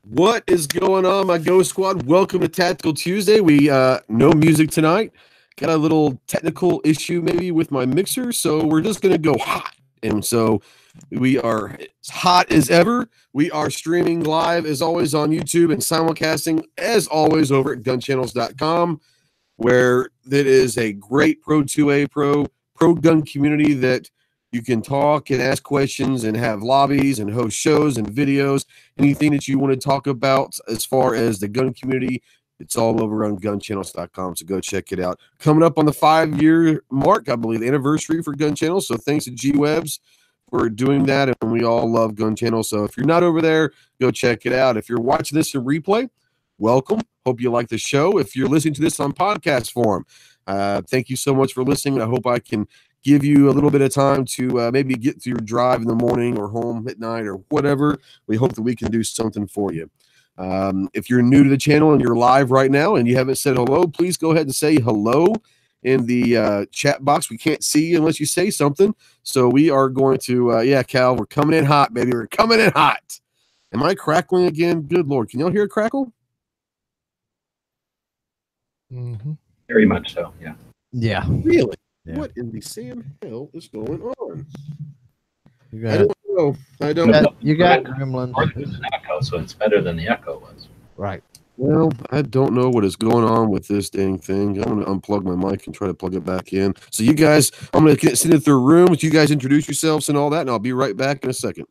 What is going on, my Ghost Squad? Welcome to Tactical Tuesday. We no music tonight. Got a little technical issue maybe with my mixer, so we're just gonna go hot. And so we are as hot as ever. We are streaming live as always on YouTube and simulcasting as always over at GunChannels.com, where it is a great Pro 2A pro gun community that you can talk and ask questions and have lobbies and host shows and videos. Anything that you want to talk about as far as the gun community, it's all over on GunChannels.com, so go check it out. Coming up on the 5-year mark, I believe, the anniversary for Gun Channels, so thanks to GWebs for doing that, and we all love Gun Channels. So if you're not over there, go check it out. If you're watching this in replay, welcome. Hope you like the show. If you're listening to this on podcast form, thank you so much for listening. I hope I can give you a little bit of time to maybe get through your drive in the morning or home at night or whatever. We hope that we can do something for you. If you're new to the channel and you're live right now and you haven't said hello, please go ahead and say hello in the chat box. We can't see you unless you say something. So we are going to, yeah, Cal, we're coming in hot, baby. We're coming in hot. Am I crackling again? Good Lord. Can y'all hear a crackle? Mm-hmm. Very much so, yeah. Yeah. Really? Yeah. What in the Sam hell is going on? You got, I don't know. I don't. you got gremlins. There's an echo, so it's better than the echo was. Right. Well, I don't know what is going on with this dang thing. I'm going to unplug my mic and try to plug it back in. So you guys, I'm going to send it through rooms. You guys introduce yourselves and all that, and I'll be right back in a second.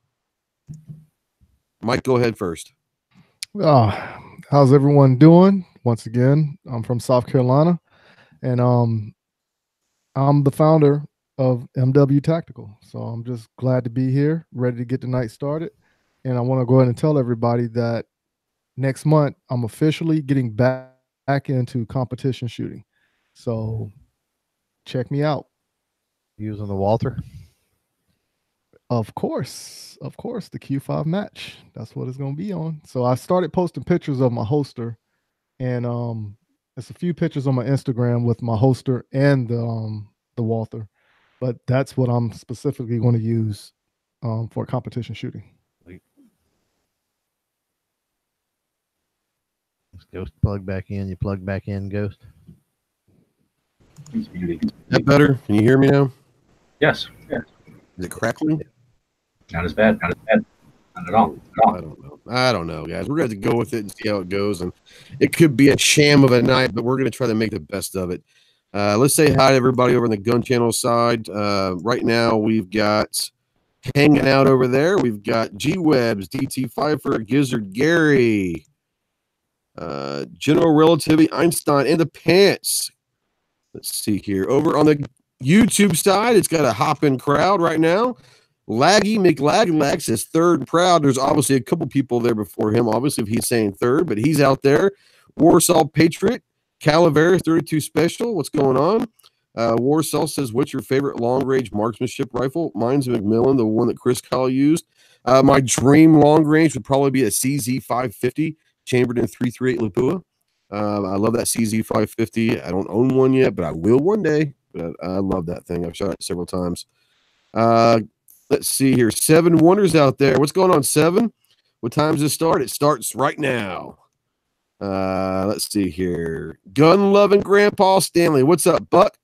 Mike, go ahead first. How's everyone doing? Once again, I'm from South Carolina, and I'm the founder of MW Tactical. So I'm just glad to be here, ready to get the night started. And I want to go ahead and tell everybody that next month, I'm officially getting back into competition shooting. So check me out. Using the Walther? Of course, the Q5 match. That's what it's going to be on. So I started posting pictures of my holster, and there's a few pictures on my Instagram with my holster and the Walther, but that's what I'm specifically going to use for competition shooting. Ghost plug back in. You plug back in, Ghost. Is that better? Can you hear me now? Yes. Yes. Is it crackling? Not as bad. Not at all. I don't know, guys. We're going to have to go with it and see how it goes. And it could be a sham of a night, but we're going to try to make the best of it. Let's say hi to everybody over on the Gun Channel side. Right now, we've got hanging out over there. We've got GWebs, DT Pfeiffer, Gizzard Gary, General Relativity, Einstein, and the Pants. Let's see here. Over on the YouTube side, it's got a hopping crowd right now. Laggy McLaglag says third proud. There's obviously a couple people there before him, obviously, if he's saying third, but he's out there. Warsaw Patriot, Calaveras 32 Special. What's going on? Warsaw says, what's your favorite long-range marksmanship rifle? Mine's a McMillan, the one that Chris Kyle used. My dream long-range would probably be a CZ 550 chambered in 338 Lapua. I love that CZ 550. I don't own one yet, but I will one day. But I love that thing. I've shot it several times. Let's see here. Seven Wonders out there. What's going on, Seven? What time does it start? It starts right now. Let's see here. Gun-loving Grandpa Stanley. What's up, Buck?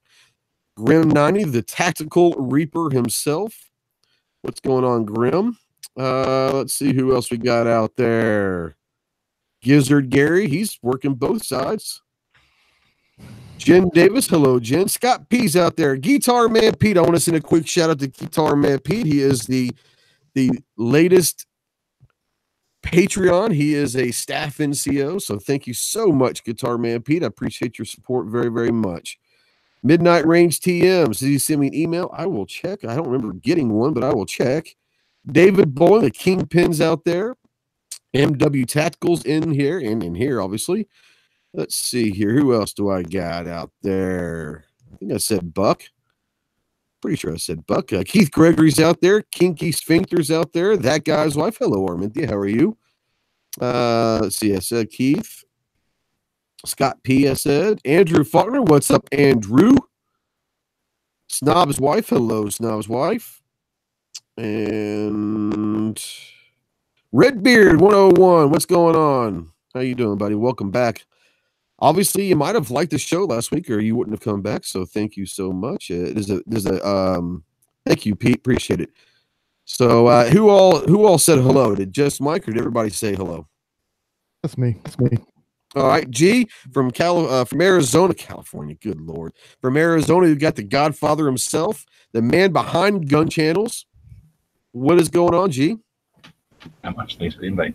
Grim 90, the Tactical Reaper himself. What's going on, Grim? Let's see who else we got out there. Gizzard Gary. He's working both sides. Jen Davis. Hello, Jen. Scott P's out there. Guitar Man Pete. I want to send a quick shout out to Guitar Man Pete. He is the latest Patreon. He is a staff NCO. So thank you so much, Guitar Man Pete. I appreciate your support very, very much. Midnight Range TMs. Did he send me an email? I will check. I don't remember getting one, but I will check. David Bowen, the Kingpin's out there. MW Tacticals in here and in here, obviously. Let's see here. Who else do I got out there? I think I said Buck. Pretty sure I said Buck. Keith Gregory's out there. Kinky Sphincter's out there. That guy's wife. Hello, Armintia. How are you? Let's see. I said Keith. Scott P. I said. Andrew Faulkner. What's up, Andrew? Snob's wife. Hello, Snob's wife. And Redbeard 101, what's going on? How you doing, buddy? Welcome back. Obviously, you might have liked the show last week, or you wouldn't have come back. So thank you so much. Thank you, Pete. Appreciate it. So who all said hello? Did just Mike, or did everybody say hello? That's me. That's me. All right, G from Arizona, California. Good Lord, from Arizona, you got the Godfather himself, the man behind GunChannels. What is going on, G? Not much. Thanks for the invite.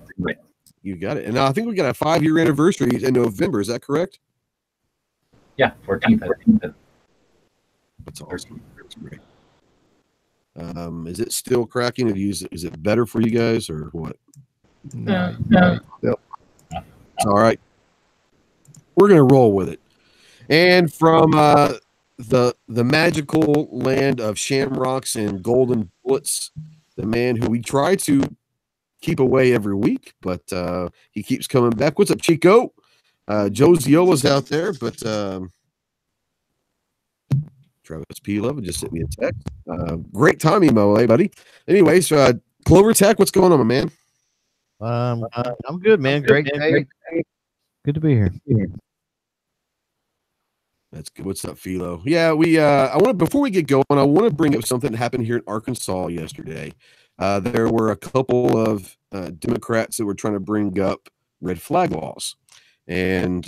You got it. And I think we got a 5-year anniversary in November. Is that correct? Yeah, 14th. I think that. That's awesome. That's great. Is it still cracking? Is it better for you guys, or what? No. It's all right. We're gonna roll with it. And from the magical land of shamrocks and golden bullets, the man who we try to keep away every week, but he keeps coming back. What's up, Chico? Joe Ziola's out there, but Travis P. Love just sent me a text. Great time emo, hey buddy. Anyways, Clover Tech, what's going on, my man? I'm good, man. Great day. Good to be here. That's good. What's up, Philo? Yeah, before we get going, I want to bring up something that happened here in Arkansas yesterday. There were a couple of Democrats that were trying to bring up red flag laws, and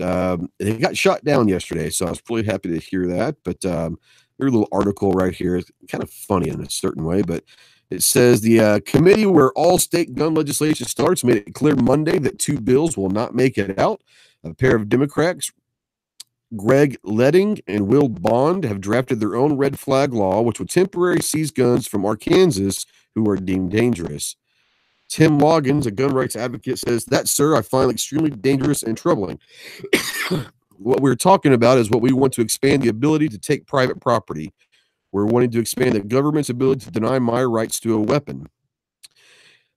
they got shot down yesterday. So I was really happy to hear that. But there's a little article right here. It's kind of funny in a certain way, but it says the committee where all state gun legislation starts made it clear Monday that 2 bills will not make it out. A pair of Democrats, Greg Leding and Will Bond, have drafted their own red flag law, which would temporarily seize guns from Arkansans who are deemed dangerous. Tim Loggins, a gun rights advocate, says, "That, sir, I find extremely dangerous and troubling. What we're talking about is what we want to expand the ability to take private property. We're wanting to expand the government's ability to deny my rights to a weapon.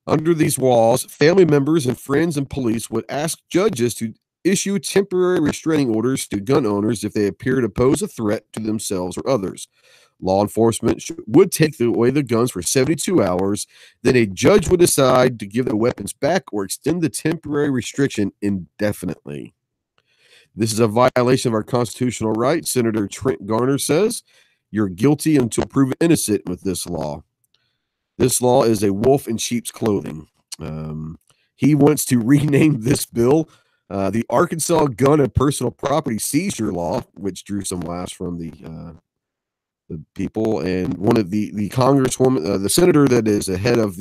Under these laws, family members and friends and police would ask judges to issue temporary restraining orders to gun owners if they appear to pose a threat to themselves or others. Law enforcement would take away the guns for 72 hours. Then a judge would decide to give the weapons back or extend the temporary restriction indefinitely. This is a violation of our constitutional rights," Senator Trent Garner says. "You're guilty until proven innocent with this law. This law is a wolf in sheep's clothing." He wants to rename this bill the Arkansas Gun and Personal Property Seizure Law, which drew some laughs from the people. And one of the congresswoman, the senator that is the head of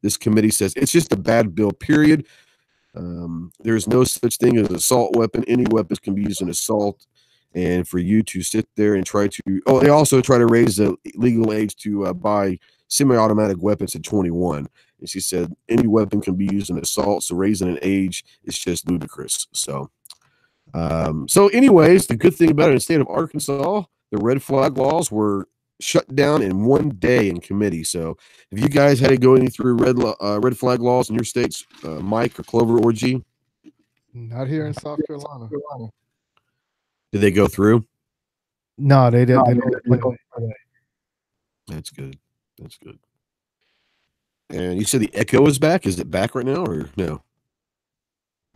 this committee, says it's just a bad bill, period. There's no such thing as an assault weapon. Any weapons can be used in assault. And for you to sit there and try to, they also try to raise the legal age to buy semi-automatic weapons to 21. And she said any weapon can be used in assault, so raising an age is just ludicrous. So anyways, the good thing about it, in the state of Arkansas, the red flag laws were shut down in one day in committee. So if you guys had to go any through red flag laws in your states, Mike or Clover or G? Not here in South Carolina. Did they go through? No, they didn't. That's good. That's good. And you said the echo is back. Is it back right now or no?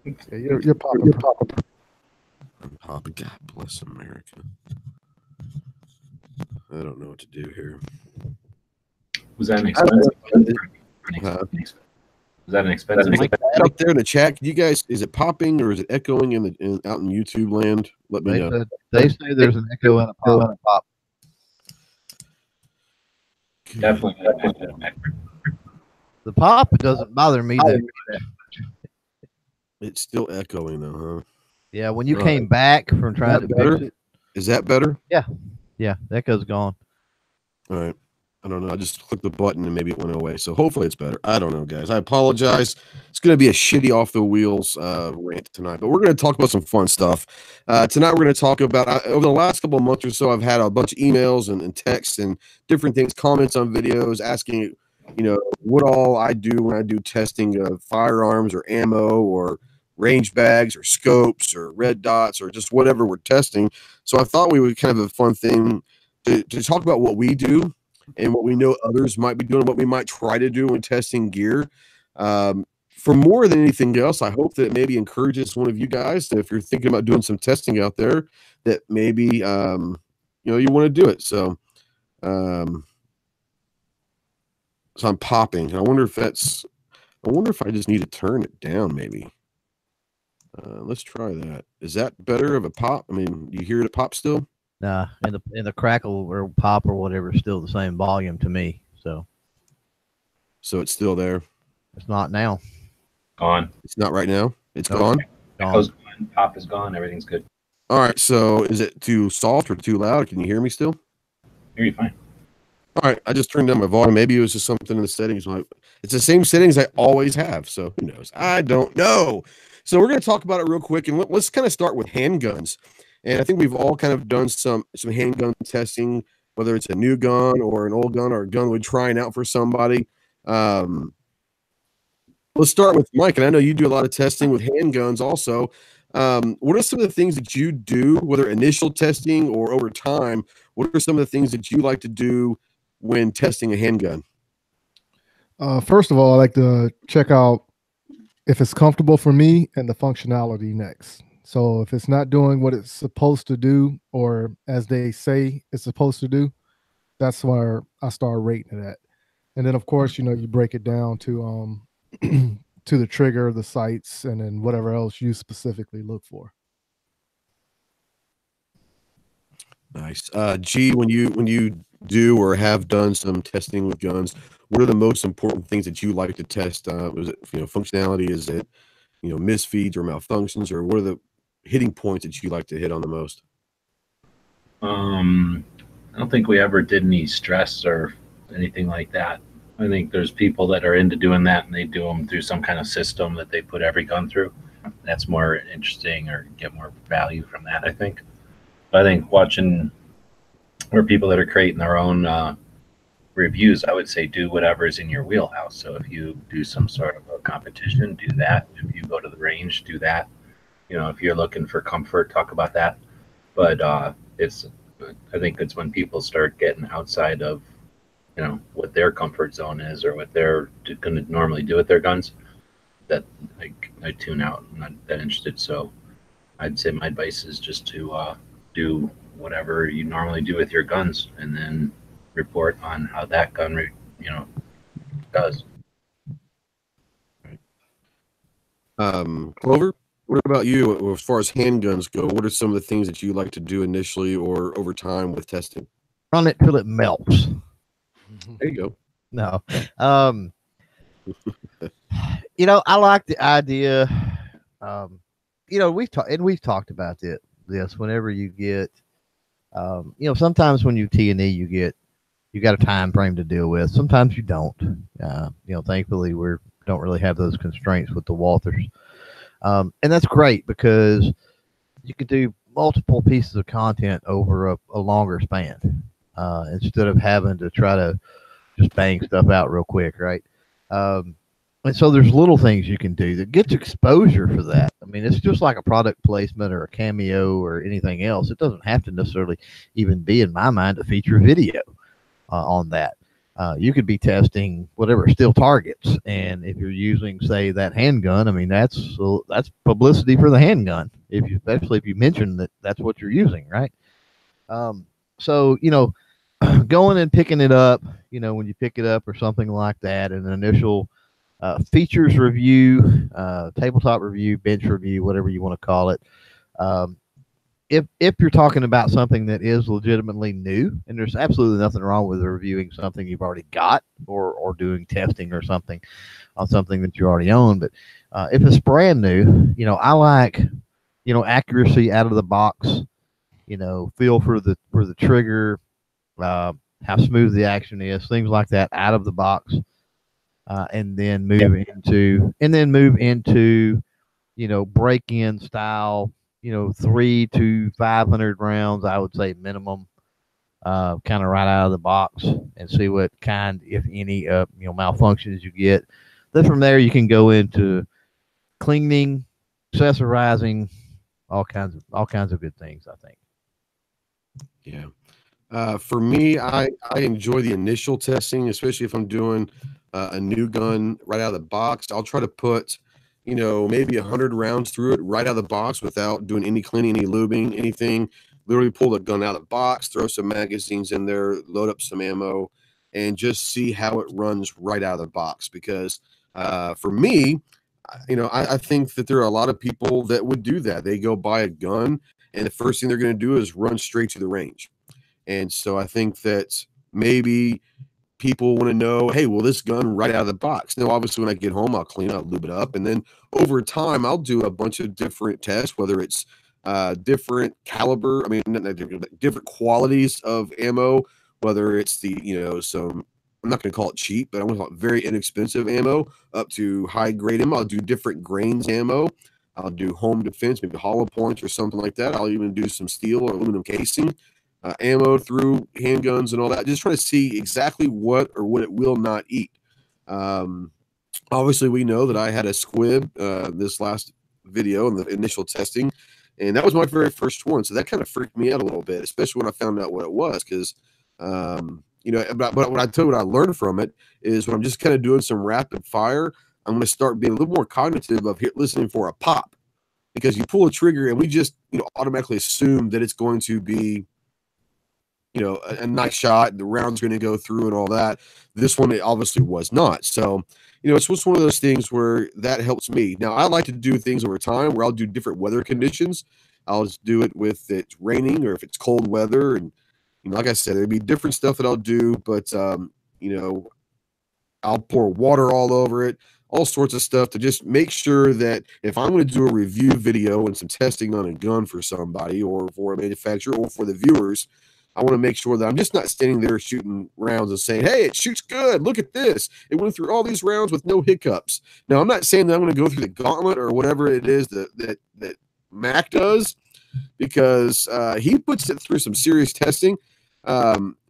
Yeah, you're popping. I'm popping. God bless America. I don't know what to do here. Was that an expensive? Was that an expensive? Up there in the chat, can you guys, is it popping or is it echoing out in YouTube land? Let me know. They say there's an echo and a pop. Definitely. The pop doesn't bother me. It's still echoing though, huh? Yeah, when you came back from trying to fix it. Is that better? Yeah, the echo's gone. All right. I don't know. I just clicked the button and maybe it went away. So hopefully it's better. I don't know, guys. I apologize. It's going to be a shitty off the wheels rant tonight, but we're going to talk about some fun stuff. Tonight we're going to talk about, over the last couple of months or so, I've had a bunch of emails and texts and different things, comments on videos asking, what all I do when I do testing of firearms or ammo or range bags or scopes or red dots or just whatever we're testing. So I thought we would kind of have a fun thing to talk about what we do and what we know others might be doing, what we might try to do when testing gear. for more than anything else, I hope that it maybe encourages one of you guys that if you're thinking about doing some testing out there, that maybe you know, you want to do it. So so I'm popping. I wonder if I just need to turn it down maybe. Let's try that. Is that better of a pop? I mean, do you hear the pop still? Nah, and the crackle or pop or whatever is still the same volume to me. So it's still there. it's not now. Gone. It's not right now. It's Nope. gone. Echo's gone. Pop is gone. Everything's good. All right. So is it too soft or too loud? Can you hear me still? Hear you fine. All right. I just turned down my volume. Maybe it was just something in the settings. It's the same settings I always have. So who knows? I don't know. So we're going to talk about it real quick, and let's kind of start with handguns. And I think we've all kind of done some handgun testing, whether it's a new gun or an old gun or a gun we're trying out for somebody. Let's start with Mike, and I know you do a lot of testing with handguns also. What are some of the things that you do, whether initial testing or over time? What are some of the things that you like to do when testing a handgun? First of all, I like to check out if it's comfortable for me and the functionality next. So if it's not doing what it's supposed to do, or as they say it's supposed to do, that's where I start rating it at. And then of course, you know, you break it down to to the trigger, the sights, and then whatever else you specifically look for. Nice. G, when you do or have done some testing with guns, what are the most important things that you like to test? Is it, you know, functionality? Is it, you know, misfeeds or malfunctions, or what are the hitting points that you like to hit on the most? I don't think we ever did any stress or anything like that. I think there's people that are into doing that, and they do them through some kind of system that they put every gun through. That's more interesting, or get more value from that, I think. I think watching or people that are creating their own reviews, I would say do whatever's in your wheelhouse. So if you do some sort of a competition, do that. If you go to the range, do that. You know, if you're looking for comfort, talk about that. But I think it's when people start getting outside of, you know, what their comfort zone is or what they're going to normally do with their guns, that I tune out. I'm not that interested. So I'd say my advice is just to do whatever you normally do with your guns, and then report on how that gun, does. Clover, what about you as far as handguns go? What are some of the things that you like to do initially or over time with testing? Run it till it melts. There you go. No. You know, I like the idea. You know, we've talked about this whenever you get, you know, sometimes when you T&E, you got a time frame to deal with. Sometimes you don't. You know, thankfully we don't really have those constraints with the Walthers. And that's great because you could do multiple pieces of content over a longer span, instead of having to try to just bang stuff out real quick, right? And so there's little things you can do that gets exposure for that. I mean, it's just like a product placement or a cameo or anything else. It doesn't have to necessarily even be, in my mind, a feature video on that. You could be testing whatever steel targets, and if you're using, say, that handgun, I mean, that's publicity for the handgun. Especially if you mention that that's what you're using, right? So, you know, going and picking it up, you know, when you pick it up or something like that, an initial features review, tabletop review, bench review, whatever you want to call it. If you're talking about something that is legitimately new, and there's absolutely nothing wrong with reviewing something you've already got, or doing testing or something on something that you already own. But if it's brand new, you know, I like, you know, accuracy out of the box, you know, feel for the trigger, how smooth the action is, things like that out of the box. And then move into, you know, break-in style, you know, 300 to 500 rounds, I would say minimum, kind of right out of the box, and see what kind, if any, you know, malfunctions you get. Then from there you can go into cleaning, accessorizing, all kinds of good things, I think. Yeah. For me, I enjoy the initial testing, especially if I'm doing a new gun right out of the box, I'll try to put, you know, maybe 100 rounds through it right out of the box without doing any cleaning, any lubing, anything. Literally pull the gun out of the box, throw some magazines in there, load up some ammo, and just see how it runs right out of the box. Because for me, you know, I think that there are a lot of people that would do that. They go buy a gun, and the first thing they're going to do is run straight to the range. And so I think that maybe people want to know, hey, will this gun right out of the box? Now, obviously, when I get home, I'll clean it, I'll lube it up. And then over time, I'll do a bunch of different tests, whether it's different caliber, I mean, not different qualities of ammo, whether it's the, you know, some, I'm not going to call it cheap, but I'm going to call it very inexpensive ammo up to high grade ammo. I'll do different grains ammo. I'll do home defense, maybe hollow points or something like that. I'll even do some steel or aluminum casing. Ammo through handguns and all that, just trying to see exactly what or what it will not eat. Obviously, we know that I had a squib this last video in the initial testing, and that was my very first one. So that kind of freaked me out a little bit, especially when I found out what it was. Because, you know, but what I tell you, what I learned from it is when I'm just kind of doing some rapid fire, I'm going to start being a little more cognitive of listening for a pop, because you pull a trigger and we just, you know, automatically assume that it's going to be, you know, a nice shot, the round's going to go through and all that. This one, it obviously was not. So, you know, it's just one of those things where that helps me. Now, I like to do things over time where I'll do different weather conditions. I'll just do it with it raining or if it's cold weather. And, you know, like I said, there'd be different stuff that I'll do, but, you know, I'll pour water all over it, all sorts of stuff to just make sure that if I'm going to do a review video and some testing on a gun for somebody or for a manufacturer or for the viewers, I want to make sure that I'm just not standing there shooting rounds and saying, hey, it shoots good. Look at this. It went through all these rounds with no hiccups. Now, I'm not saying that I'm going to go through the gauntlet or whatever it is that Mac does, because he puts it through some serious testing.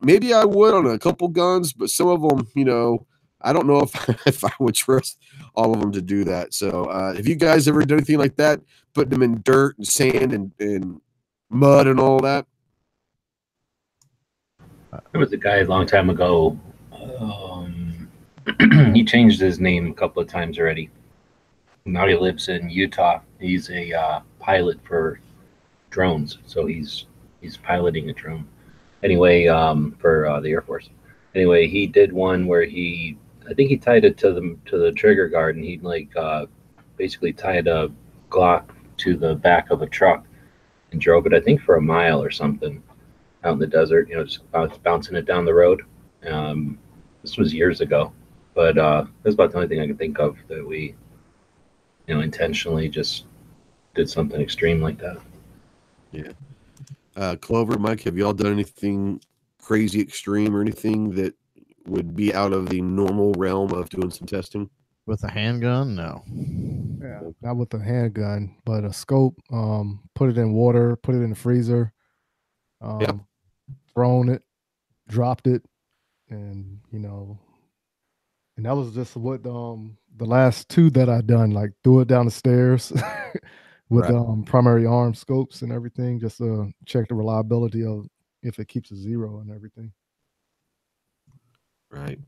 Maybe I would on a couple guns, but some of them, you know, I don't know if I would trust all of them to do that. So if you guys ever done anything like that, put them in dirt and sand and mud and all that? There was a guy a long time ago. He changed his name a couple of times already. Now he lives in Utah. He's a pilot for drones, so he's piloting a drone. Anyway, for the Air Force. Anyway, he did one where I think he tied it to the trigger guard, and he'd like basically tied a Glock to the back of a truck and drove it, I think, for a mile or something out in the desert, you know, just bouncing it down the road. This was years ago, but that's about the only thing I can think of that we, you know, intentionally just did something extreme like that. Yeah. Clover, Mike, have y'all done anything crazy extreme or anything that would be out of the normal realm of doing some testing? With a handgun? No. Yeah, not with a handgun, but a scope, put it in water, put it in the freezer, thrown it, dropped it, and, you know, and that was just what the last two that I done, like threw it down the stairs with primary arm scopes and everything, just to check the reliability of if it keeps a zero and everything. Right.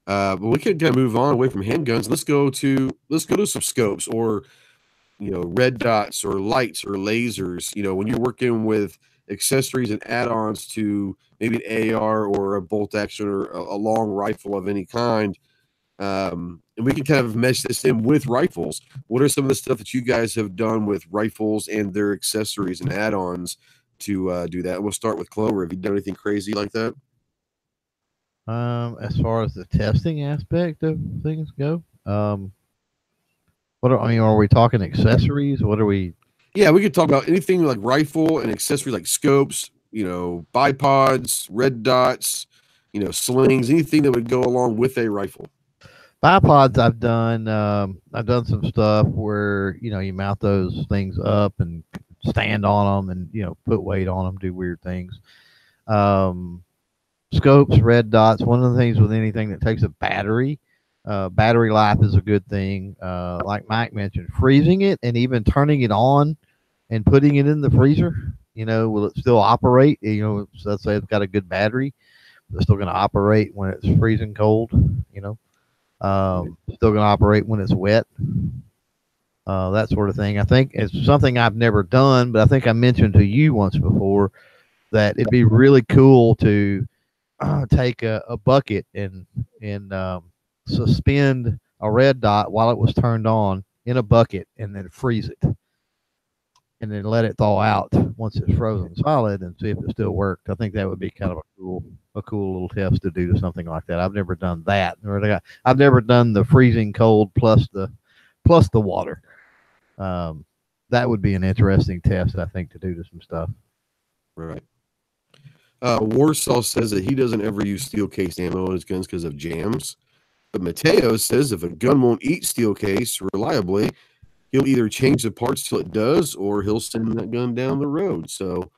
But we could kind of move on away from handguns. Let's go to some scopes, or, you know, red dots or lights or lasers. You know, when you're working with accessories and add-ons to maybe an AR or a bolt action or a long rifle of any kind, and we can kind of mesh this in with rifles. What are some of the stuff that you guys have done with rifles and their accessories and add-ons to do that? We'll start with Clover. Have you done anything crazy like that? As far as the testing aspect of things go, are we talking accessories? What are we? Yeah, we could talk about anything like rifle and accessories, like scopes, you know, bipods, red dots, you know, slings, anything that would go along with a rifle. Bipods, I've done some stuff where, you know, you mount those things up and stand on them and, you know, put weight on them, do weird things. Scopes, red dots. One of the things with anything that takes a battery life is a good thing. Like Mike mentioned, freezing it and even turning it on and putting it in the freezer. You know, will it still operate? You know, so let's say it's got a good battery, it's still going to operate when it's freezing cold. You know, Still going to operate when it's wet. That sort of thing. I think it's something I've never done, but I think I mentioned to you once before that it'd be really cool to take a bucket and suspend a red dot while it was turned on in a bucket and then freeze it and then let it thaw out once it's frozen solid and see if it still worked. I think that would be kind of a cool little test to do to something like that. I've never done that. I've never done the freezing cold plus the water. That would be an interesting test, I think, to do to some stuff. Right. Warsaw says that he doesn't ever use steel case ammo on his guns because of jams. But Mateo says if a gun won't eat steel case reliably, he'll either change the parts till it does, or he'll send that gun down the road. So,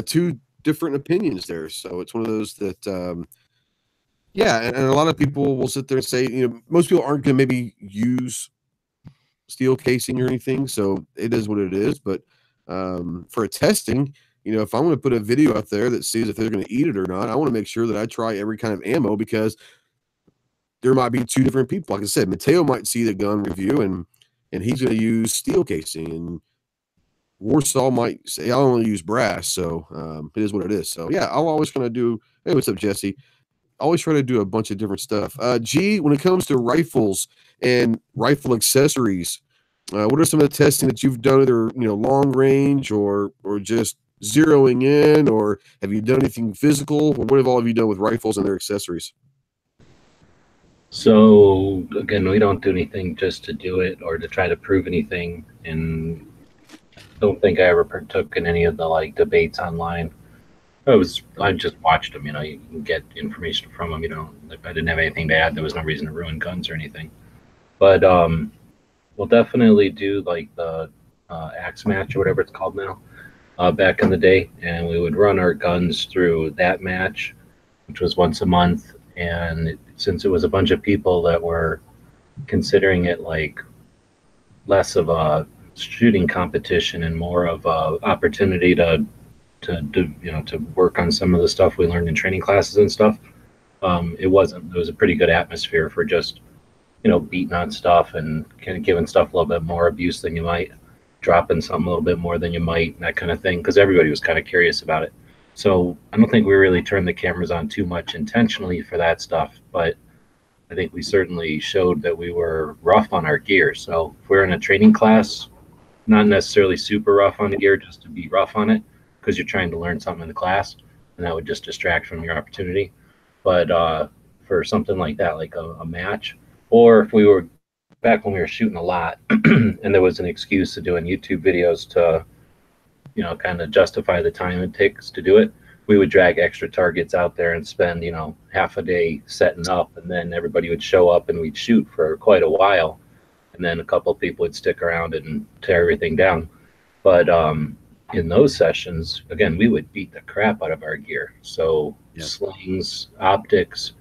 two different opinions there. So it's one of those that, yeah, and a lot of people will sit there and say, you know, most people aren't going to maybe use steel casing or anything. So it is what it is. But for a testing, you know, if I'm going to put a video out there that sees if they're going to eat it or not, I want to make sure that I try every kind of ammo, because there might be two different people. Like I said, Mateo might see the gun review and he's going to use steel casing, and Warsaw might say, I'll only use brass. So it is what it is. So yeah, I'll always kind of do, hey, what's up, Jesse? Always try to do a bunch of different stuff. G, when it comes to rifles and rifle accessories, what are some of the testing that you've done, either, you know, long range or just zeroing in, or have you done anything physical? Or what have you done with rifles and their accessories? So again, we don't do anything just to do it or to try to prove anything, and I don't think I ever partook in any of the like debates online. I just watched them. You know, you can get information from them. You know, if I didn't have anything to add, there was no reason to ruin guns or anything. But we'll definitely do like the axe match or whatever it's called now. Back in the day, and we would run our guns through that match, which was once a month. And since it was a bunch of people that were considering it like less of a shooting competition and more of a opportunity to do, you know, to work on some of the stuff we learned in training classes and stuff, it was a pretty good atmosphere for just, you know, beating on stuff and kind of giving stuff a little bit more abuse than you might, dropping something a little bit more than you might, that kind of thing, because everybody was kind of curious about it. So I don't think we really turned the cameras on too much intentionally for that stuff, but I think we certainly showed that we were rough on our gear. So if we're in a training class, not necessarily super rough on the gear, just to be rough on it, because you're trying to learn something in the class, and that would just distract from your opportunity. But for something like that, like a match, or if we were back when we were shooting a lot and there was an excuse to doing YouTube videos to, you know, kind of justify the time it takes to do it, we would drag extra targets out there and spend, you know, half a day setting up, and then everybody would show up and we'd shoot for quite a while, and then a couple of people would stick around and tear everything down. But in those sessions, again, we would beat the crap out of our gear. So slings, optics,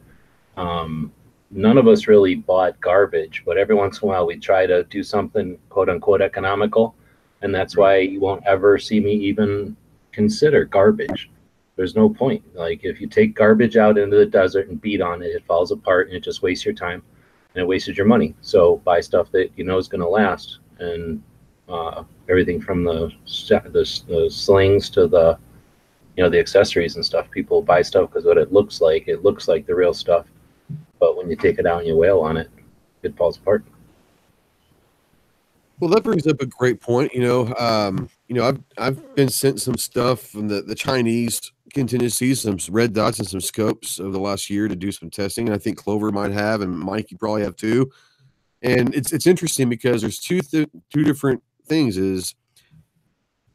none of us really bought garbage, but every once in a while we try to do something quote unquote economical. And that's why you won't ever see me even consider garbage. There's no point. Like, if you take garbage out into the desert and beat on it, it falls apart and it just wastes your time and it wasted your money. So buy stuff that you know is going to last, and everything from the slings to the, you know, the accessories and stuff. People buy stuff because what it looks like the real stuff, but when you take it out and you wail on it, it falls apart. Well, that brings up a great point. I've been sent some stuff from the Chinese contingencies, some red dots and some scopes over the last year to do some testing. And I think Clover might have, and Mike, you probably have too. And it's interesting because there's two different things. Is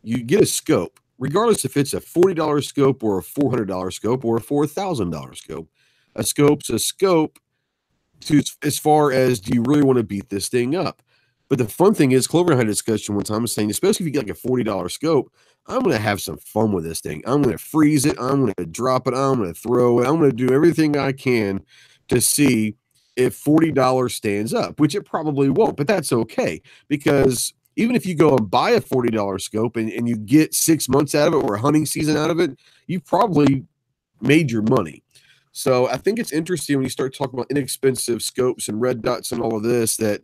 you get a scope, regardless if it's a $40 scope or a $400 scope or a $4,000 scope. A scope's a scope to as far as, do you really want to beat this thing up? But the fun thing is, Clover and I had a discussion one time saying, especially if you get like a $40 scope, I'm going to have some fun with this thing. I'm going to freeze it. I'm going to drop it. I'm going to throw it. I'm going to do everything I can to see if $40 stands up, which it probably won't, but that's okay. Because even if you go and buy a $40 scope and you get 6 months out of it or a hunting season out of it, you probably made your money. So I think it's interesting when you start talking about inexpensive scopes and red dots and all of this that,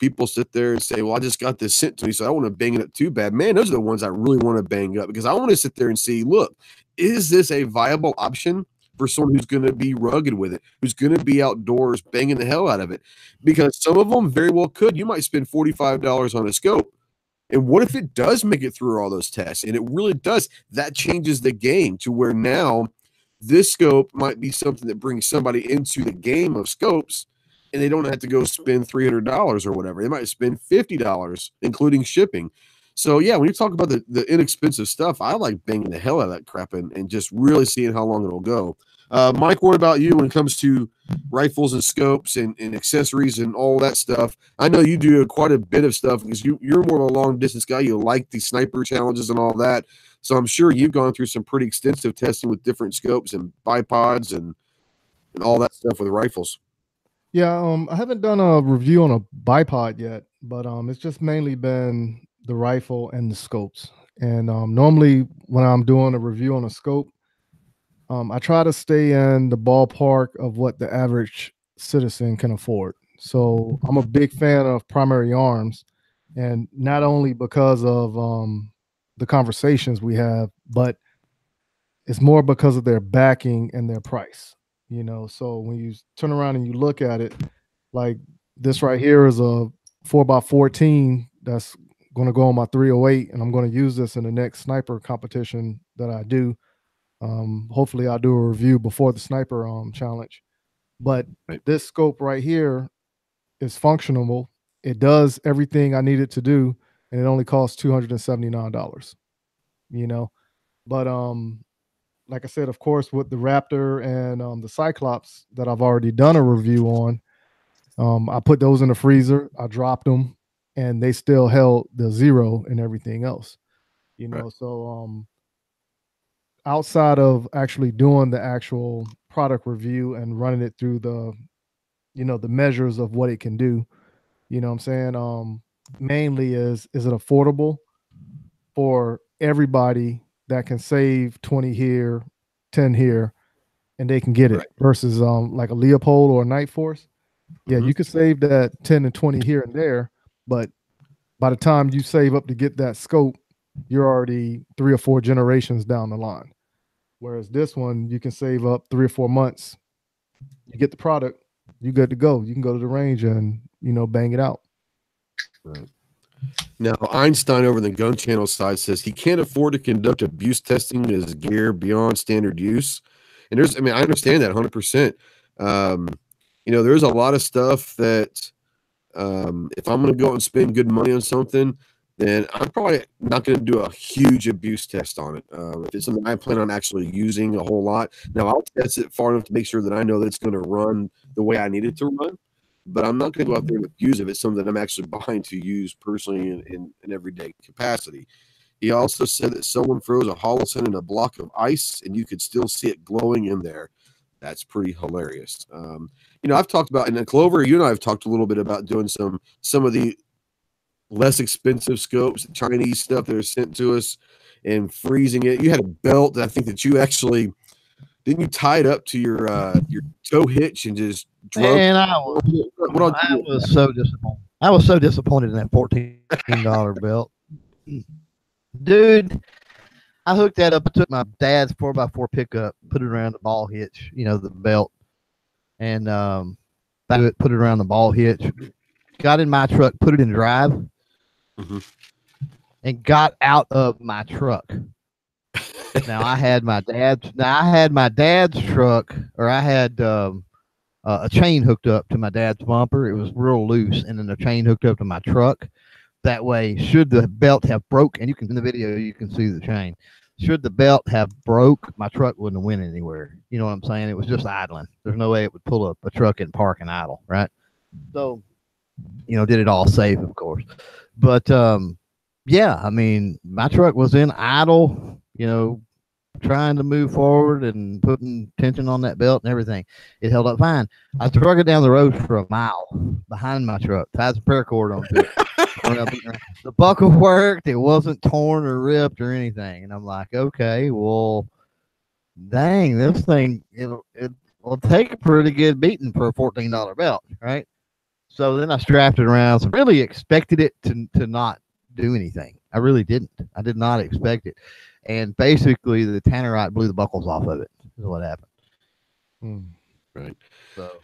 people sit there and say, well, I just got this sent to me, so I want to bang it up too bad. Man, those are the ones I really want to bang up because I want to sit there and see, look, is this a viable option for someone who's going to be rugged with it, who's going to be outdoors banging the hell out of it? Because some of them very well could. You might spend $45 on a scope. And what if it does make it through all those tests? And it really does. That changes the game to where now this scope might be something that brings somebody into the game of scopes, and they don't have to go spend $300 or whatever. They might spend $50, including shipping. So, yeah, when you talk about the inexpensive stuff, I like banging the hell out of that crap and just really seeing how long it'll go. Mike, what about you when it comes to rifles and scopes and accessories and all that stuff? I know you do quite a bit of stuff because you're more of a long-distance guy. You like the sniper challenges and all that. So I'm sure you've gone through some pretty extensive testing with different scopes and bipods and all that stuff with rifles. Yeah, I haven't done a review on a bipod yet, but it's just mainly been the rifle and the scopes. And normally when I'm doing a review on a scope, I try to stay in the ballpark of what the average citizen can afford. So I'm a big fan of Primary Arms, and not only because of the conversations we have, but it's more because of their backing and their price. So when you turn around and you look at it, like this right here is a 4x14 that's going to go on my 308, and I'm going to use this in the next sniper competition that I do. Hopefully I'll do a review before the sniper challenge. But this scope right here is functional. It does everything I need it to do, and it only costs $279. But like I said, of course, with the Raptor and the Cyclops that I've already done a review on, I put those in the freezer. I dropped them, and they still held the 0 and everything else. So outside of actually doing the actual product review and running it through the measures of what it can do, what I'm saying? Mainly is it affordable for everybody that can save 20 here, 10 here, and they can get it, versus like a Leopold or a Night Force. Yeah, you could save that 10 and 20 here and there, but by the time you save up to get that scope, you're already 3 or 4 generations down the line. Whereas this one, you can save up 3 or 4 months. You get the product, you good to go. You can go to the range and bang it out. Right. Now, Einstein over the Gun Channel side says he can't afford to conduct abuse testing in his gear beyond standard use. And I understand that 100%. There's a lot of stuff that if I'm going to go out and spend good money on something, then I'm probably not going to do a huge abuse test on it. If it's something I plan on actually using a whole lot, now I'll test it far enough to make sure that I know that it's going to run the way I need it to run. But I'm not going to go out there and abuse it if it's something that I'm actually buying to use personally in everyday capacity. He also said that someone froze a Holosun in a block of ice, and you could still see it glowing in there. That's pretty hilarious. I've talked about, and Clover, you and I have talked a little bit about doing some of the less expensive scopes, the Chinese stuff that are sent to us, and freezing it. You had a belt that I think that you actually didn't you tie it up to your tow hitch and just drug? And I was so disappointed. I was so disappointed in that $14 belt, dude. I hooked that up. I took my dad's 4x4 pickup, put it around the ball hitch, the belt, and put it around the ball hitch. Got in my truck, put it in drive, and got out of my truck. Now I had my dad's truck, or I had a chain hooked up to my dad's bumper. It was real loose, and then the chain hooked up to my truck. That way, should the belt have broke, and in the video you can see the chain. Should the belt have broke, my truck wouldn't have went anywhere. You know what I'm saying? It was just idling. There's no way it would pull up a truck and park and idle, right? So, did it all safe, of course. But yeah, my truck was in idle, trying to move forward and putting tension on that belt and everything. It held up fine. I drug it down the road for a mile behind my truck, tied some paracord onto it. The buckle worked. It wasn't torn or ripped or anything. And I'm like, okay, well, dang, this thing it will take a pretty good beating for a $14 belt, right? So then I strapped it around. So really expected it to not do anything. I really didn't. I did not expect it. And basically, the tannerite blew the buckles off of it. Is what happened. Right. So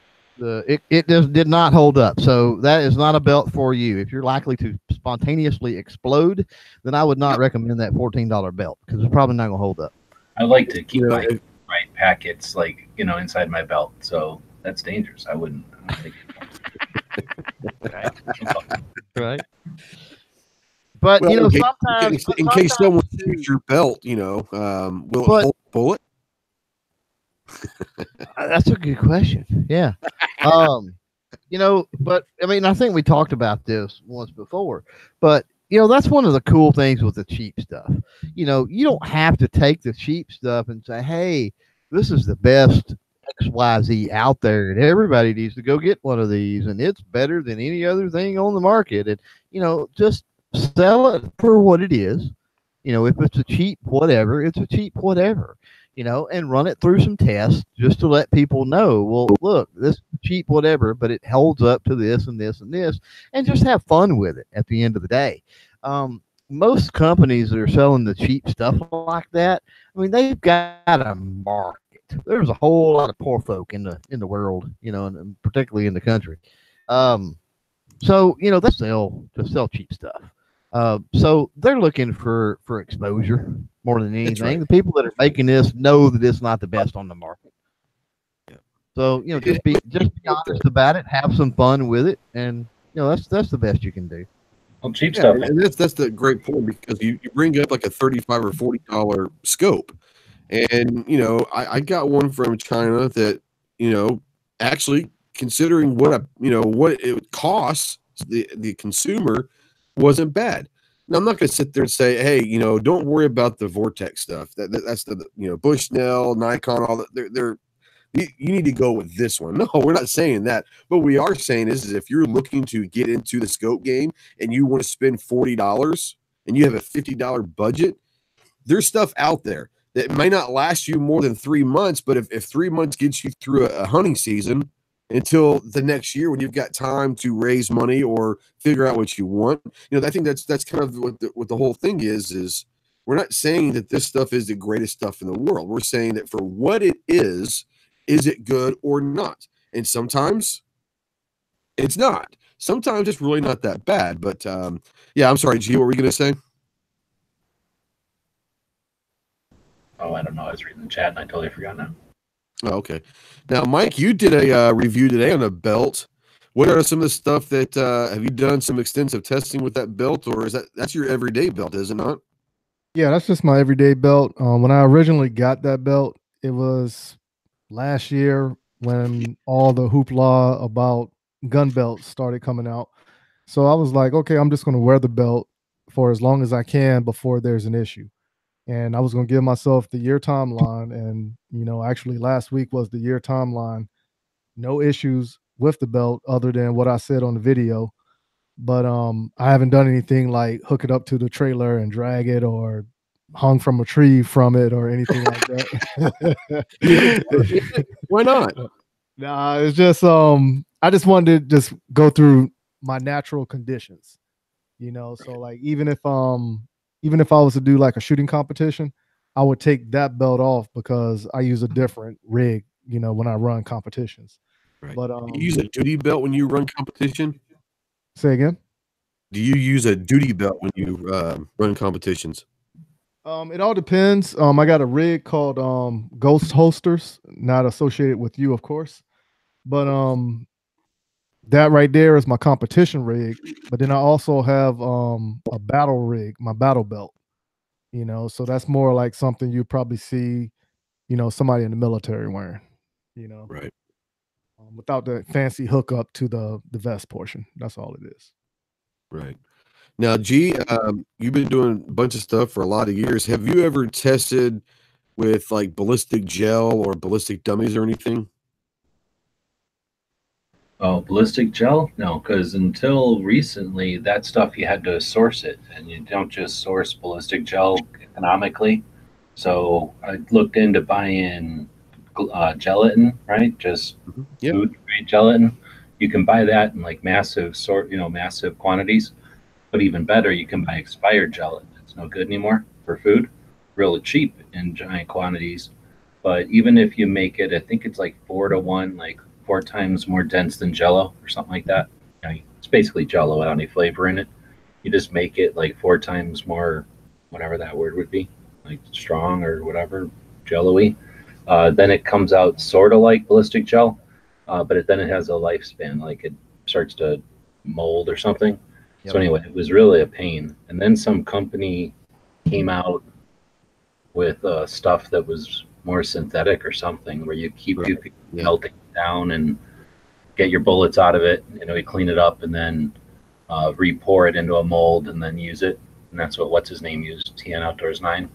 it just did not hold up. So that is not a belt for you. If you're likely to spontaneously explode, then I would not recommend that $14 belt because it's probably not going to hold up. I like to keep my packets like inside my belt, so that's dangerous. I wouldn't think right. But sometimes in case someone shoots your belt, will it hold a bullet? That's a good question. Yeah. But I mean, I think we talked about this once before, but that's one of the cool things with the cheap stuff. You don't have to take the cheap stuff and say, hey, this is the best XYZ out there, and everybody needs to go get one of these, and it's better than any other thing on the market. And, just sell it for what it is. If it's a cheap whatever, it's a cheap whatever. And run it through some tests just to let people know, well, look, this is cheap whatever, but it holds up to this and this and this, and just have fun with it at the end of the day. Most companies that are selling the cheap stuff like that, I mean, they've got a market. There's a whole lot of poor folk in the world, and particularly in the country. So they sell cheap stuff. So they're looking for exposure more than anything. Right. The people that are making this know that it's not the best on the market. Yeah. So just be honest about it, have some fun with it, and that's the best you can do. Well, cheap stuff. And that's the great point, because you bring up like a $35 or $40 scope, and I got one from China that actually, considering what it costs the consumer, wasn't bad. Now, I'm not going to sit there and say, hey, don't worry about the Vortex stuff. That's the Bushnell, Nikon, all that. You need to go with this one. No, we're not saying that. But we are saying is if you're looking to get into the scope game and you want to spend $40 and you have a $50 budget, there's stuff out there that may not last you more than 3 months. But if 3 months gets you through a hunting season until the next year when you've got time to raise money or figure out what you want, I think that's kind of what the whole thing is we're not saying that this stuff is the greatest stuff in the world. We're saying that for what it is it good or not? And sometimes it's not. Sometimes it's really not that bad. But yeah, I'm sorry, G, what were you going to say? Oh, I don't know. I was reading the chat and I totally forgot now. Oh, okay. Now, Mike, you did a review today on a belt. What are some of the stuff that have you done some extensive testing with that belt, or that's your everyday belt, is it not? Yeah, that's just my everyday belt. When I originally got that belt, it was last year when all the hoopla about gun belts started coming out. So I was like, okay, I'm just going to wear the belt for as long as I can before there's an issue. And I was going to give myself the year timeline. And, actually last week was the year timeline. No issues with the belt other than what I said on the video. But I haven't done anything like hook it up to the trailer and drag it, or hung from a tree from it, or anything like that. Why not? Nah, it's just I just wanted to just go through my natural conditions, so like even if I was to do like a shooting competition, I would take that belt off because I use a different rig, when I run competitions. Right. But you use a duty belt when you run competition? Say again? Do you use a duty belt when you run competitions? It all depends. I got a rig called Ghost Holsters, not associated with you, of course. But that right there is my competition rig. But then I also have a battle rig, my battle belt. So that's more like something you probably see, somebody in the military wearing. Right. Without the fancy hookup to the vest portion. That's all it is. Right. Now, G, you've been doing a bunch of stuff for a lot of years. Have you ever tested with like ballistic gel or ballistic dummies or anything? Oh, ballistic gel? No, because until recently, that stuff you had to source it, and you don't just source ballistic gel economically. So I looked into buying gelatin, right? Just Yep. food grade gelatin. You can buy that in like massive massive quantities. But even better, you can buy expired gelatin. It's no good anymore for food, really cheap in giant quantities. But even if you make it, I think it's like 4 to 1, like 4 times more dense than Jello or something like that. You know, it's basically Jello without any flavor in it. You just make it like 4 times more, whatever that word would be, like strong or whatever, Jello-y. Then it comes out sort of like ballistic gel, but then it has a lifespan, like it starts to mold or something. Yep. So anyway, it was really a pain. And then some company came out with stuff that was more synthetic or something, where you keep Right. melting down and get your bullets out of it. You know, you clean it up and then re-pour it into a mold and then use it. And that's what what's his name used, TN Outdoors 9.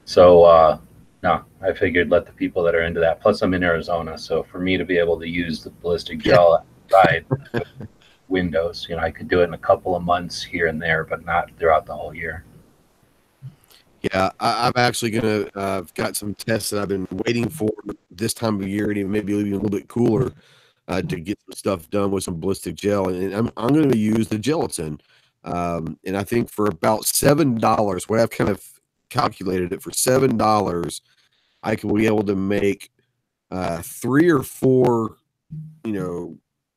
So no, I figured let the people that are into that. Plus, I'm in Arizona, so for me to be able to use the ballistic gel outside windows, you know, I could do it in a couple of months here and there, but not throughout the whole year. Yeah, I'm actually gonna. I've got some tests that I've been waiting for this time of year, and even maybe even a little bit cooler, to get some stuff done with some ballistic gel, and I'm going to use the gelatin, and I think for about $7, what I've kind of calculated it for $7, I can be able to make 3 or 4,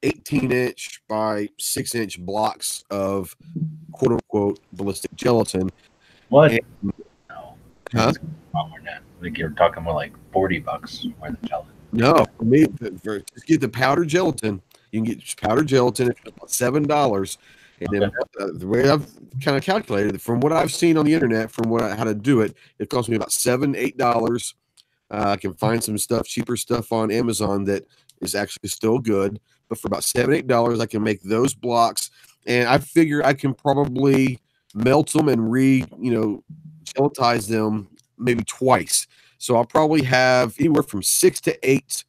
18-inch by 6-inch blocks of quote unquote ballistic gelatin. What? And, no. huh? More than that. I think you're talking more like $40 more than gelatin. No, for me, just get the powdered gelatin. You can get powdered gelatin at about $7, and then the way I've kind of calculated, from what I've seen on the internet, from how to do it, it costs me about $7-8. I can find some stuff, cheaper stuff on Amazon that is actually still good, but for about $7-8, I can make those blocks, and I figure I can probably melt them and gelatize them maybe twice. So I'll probably have anywhere from 6 to 8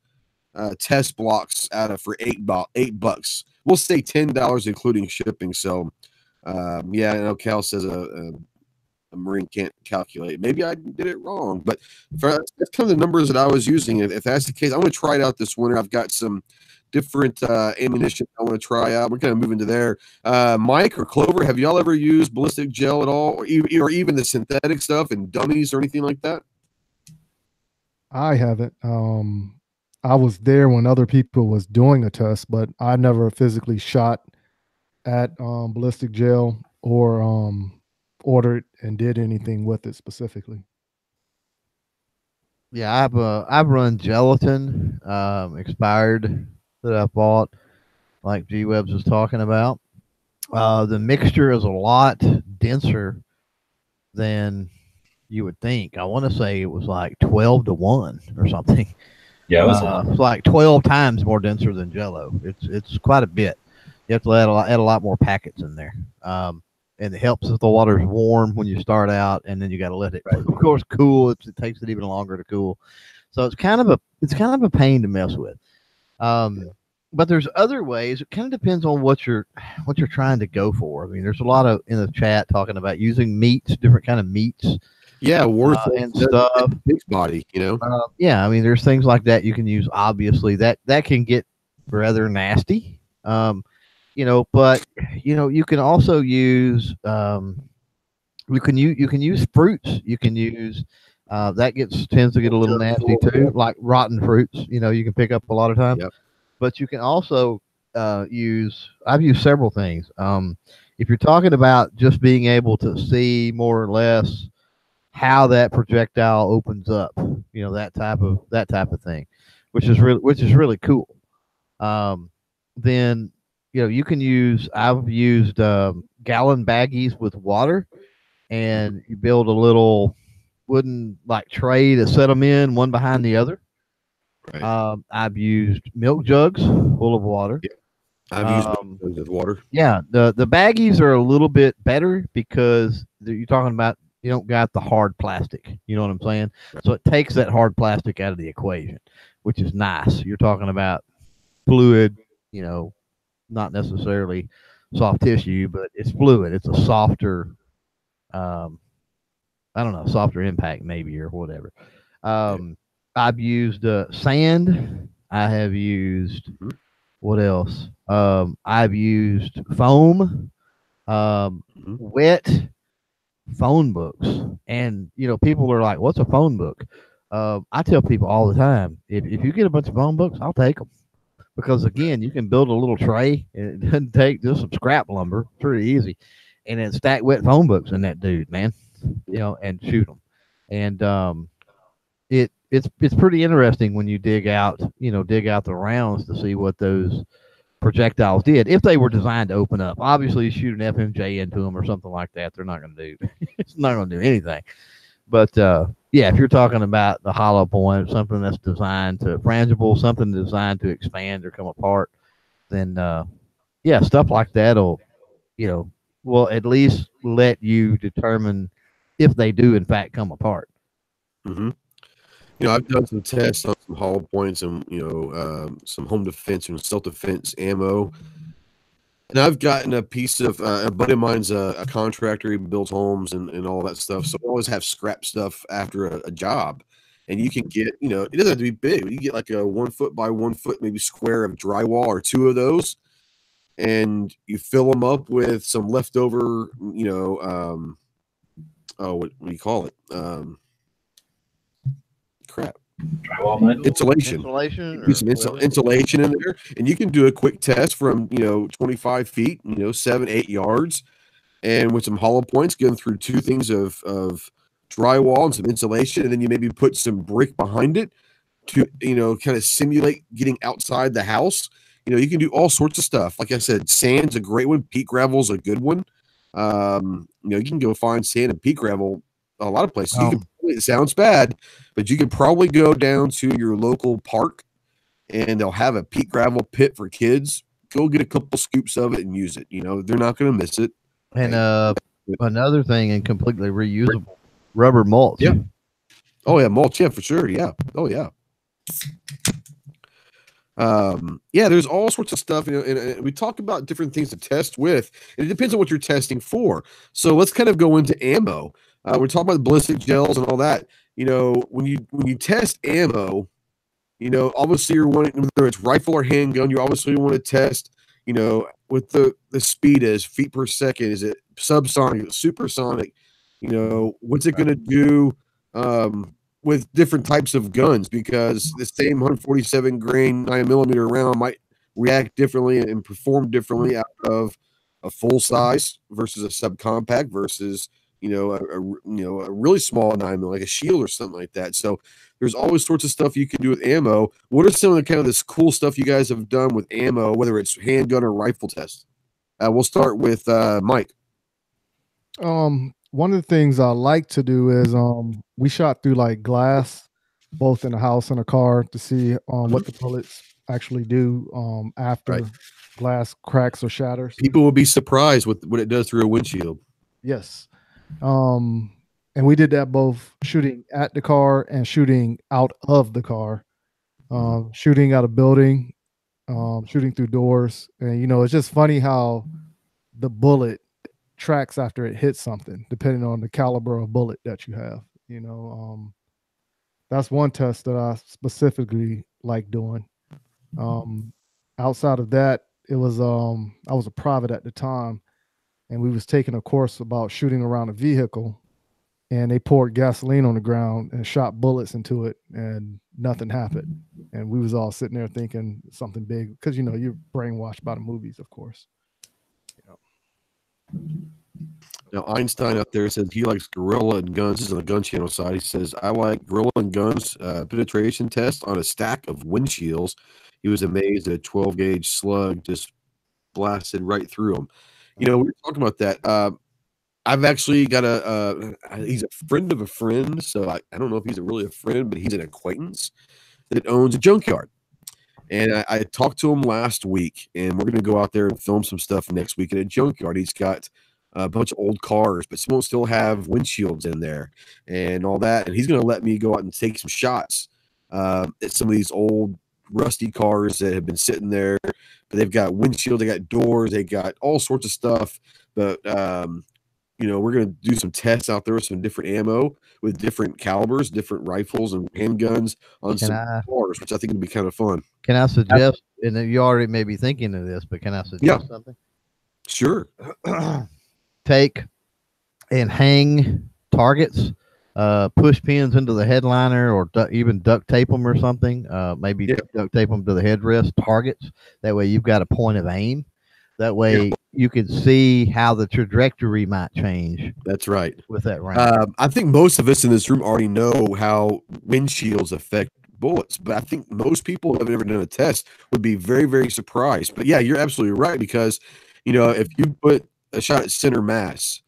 test blocks out of for $8. We'll say $10 including shipping. So yeah, I know Cal says a Marine can't calculate. Maybe I did it wrong, but that's kind of the numbers that I was using. If that's the case, I'm going to try it out this winter. I've got some different ammunition I want to try out. We're kind of moving to there. Mike or Clover, have y'all ever used ballistic gel at all, or even the synthetic stuff and dummies or anything like that? I haven't. I was there when other people was doing a test, but I never physically shot at ballistic gel or ordered and did anything with it specifically. Yeah, I've run gelatin, expired, that I bought, like G Webs was talking about. The mixture is a lot denser than you would think. I want to say it was like 12 to 1 or something. Yeah, it was It's like 12 times more denser than Jello. It's quite a bit. You have to add a lot more packets in there. And it helps if the water's warm when you start out, and then you got to let it, of course, cool. It takes it even longer to cool. So it's kind of a pain to mess with. But there's other ways. It kind of depends on what you're trying to go for. I mean, there's a lot of in the chat talking about using meats, different kind of meats. Yeah, worth and stuff. Big body, Yeah, I mean, there's things like that you can use. Obviously, that can get rather nasty. But you can also use you can use fruits. You can use that tends to get a little nasty too, like rotten fruits. You can pick up a lot of times. Yep. But you can also I've used several things. If you're talking about just being able to see more or less how that projectile opens up, that type of thing, which is really cool. Then you can use. I've used gallon baggies with water, and you build a little wooden like tray to set them in one behind the other. Right. I've used milk jugs full of water. Yeah. I've used milk jugs with water. Yeah, the baggies are a little bit better because you're talking about you don't got the hard plastic. You know what I'm saying? Right. So it takes that hard plastic out of the equation, which is nice. You're talking about fluid, not necessarily soft tissue, but it's fluid. It's a softer I don't know, softer impact maybe or whatever. I've used sand. I have used what else? I've used foam, wet phone books, and people are like, "What's a phone book?" I tell people all the time, if you get a bunch of phone books, I'll take them because again, you can build a little tray and it doesn't take just some scrap lumber, pretty easy, and then stack wet phone books in that dude, man, and shoot them, and it's pretty interesting when you dig out the rounds to see what those projectiles did if they were designed to open up. Obviously, you shoot an FMJ into them or something like that, they're not going to do it's not going to do anything. But yeah, if you're talking about the hollow point, something that's designed to frangible, something designed to expand or come apart, then yeah, stuff like that'll will at least let you determine if they do in fact come apart. I've done some tests on some hollow points and some home defense and self-defense ammo, and I've gotten a piece of a buddy of mine's a contractor. He builds homes and all that stuff, so we always have scrap stuff after a job, and you can get it doesn't have to be big, but you get like a 1 foot by 1 foot maybe square of drywall or 2 of those, and you fill them up with some leftover what do you call it? Crap. Drywall insulation. Or some insulation in there, and you can do a quick test from 25 feet, 7-8 yards, and with some hollow points, going through 2 things of drywall and some insulation, and then you maybe put some brick behind it to kind of simulate getting outside the house. You can do all sorts of stuff. Like I said, sand's a great one. Peat gravel's a good one. You can go find sand and peat gravel a lot of places. It sounds bad, but you could probably go down to your local park and they'll have a peat gravel pit for kids. Go get a couple scoops of it and use it. They're not going to miss it. And another thing, and completely reusable rubber mulch. Yeah. Oh yeah, mulch. Yeah, for sure. Yeah. Oh yeah. Yeah, there's all sorts of stuff, and we talk about different things to test with, and it depends on what you're testing for. So let's kind of go into ammo. We're talking about ballistic gels and all that. When you test ammo, obviously you're wanting, whether it's rifle or handgun, you obviously want to test, what the speed is, feet per second. Is it subsonic, supersonic? What's it going to do with different types of guns? Because the same 147 grain 9mm round might react differently and perform differently out of a full size versus a subcompact versus a really small 9mm, like a shield or something like that. So there's always sorts of stuff you can do with ammo. What are some of the kind of this cool stuff you guys have done with ammo, whether it's handgun or rifle tests? We'll start with Mike. One of the things I like to do is we shot through like glass, both in a house and a car, to see what the bullets actually do after glass cracks or shatters. People will be surprised with what it does through a windshield. Yes. And we did that both shooting at the car and shooting out of the car, shooting out a building, shooting through doors. And, it's just funny how the bullet tracks after it hits something, depending on the caliber of bullet that you have. That's one test that I specifically like doing. Outside of that, it was I was a private at the time, and we was taking a course about shooting around a vehicle, and they poured gasoline on the ground and shot bullets into it, and nothing happened. And we was all sitting there thinking something big, because you're brainwashed by the movies, of course. Now Einstein up there says he likes Gorilla and Guns. This is on the Gun Channel side. He says, I like Gorilla and Guns penetration test on a stack of windshields. He was amazed that a 12 gauge slug just blasted right through him. We were talking about that. I've actually got he's a friend of a friend, so I don't know if he's really a friend, but he's an acquaintance that owns a junkyard. And I talked to him last week, and we're going to go out there and film some stuff next week at a junkyard. He's got a bunch of old cars, but some will still have windshields in there and all that. And he's going to let me go out and take some shots at some of these old rusty cars that have been sitting there, but they've got windshield, they got doors, they got all sorts of stuff. But we're going to do some tests out there with some different ammo with different calibers, different rifles and handguns on some cars, which I think would be kind of fun. Can I suggest, and you already may be thinking of this, but can I suggest something? Sure. Take and hang targets, push pins into the headliner, or even duct tape them or something. Maybe duct tape them to the headrest targets. That way you've got a point of aim. That way you can see how the trajectory might change. That's right. With that range. I think most of us in this room already know how windshields affect bullets, but I think most people who have never done a test would be very, very surprised. But yeah, you're absolutely right, because if you put a shot at center mass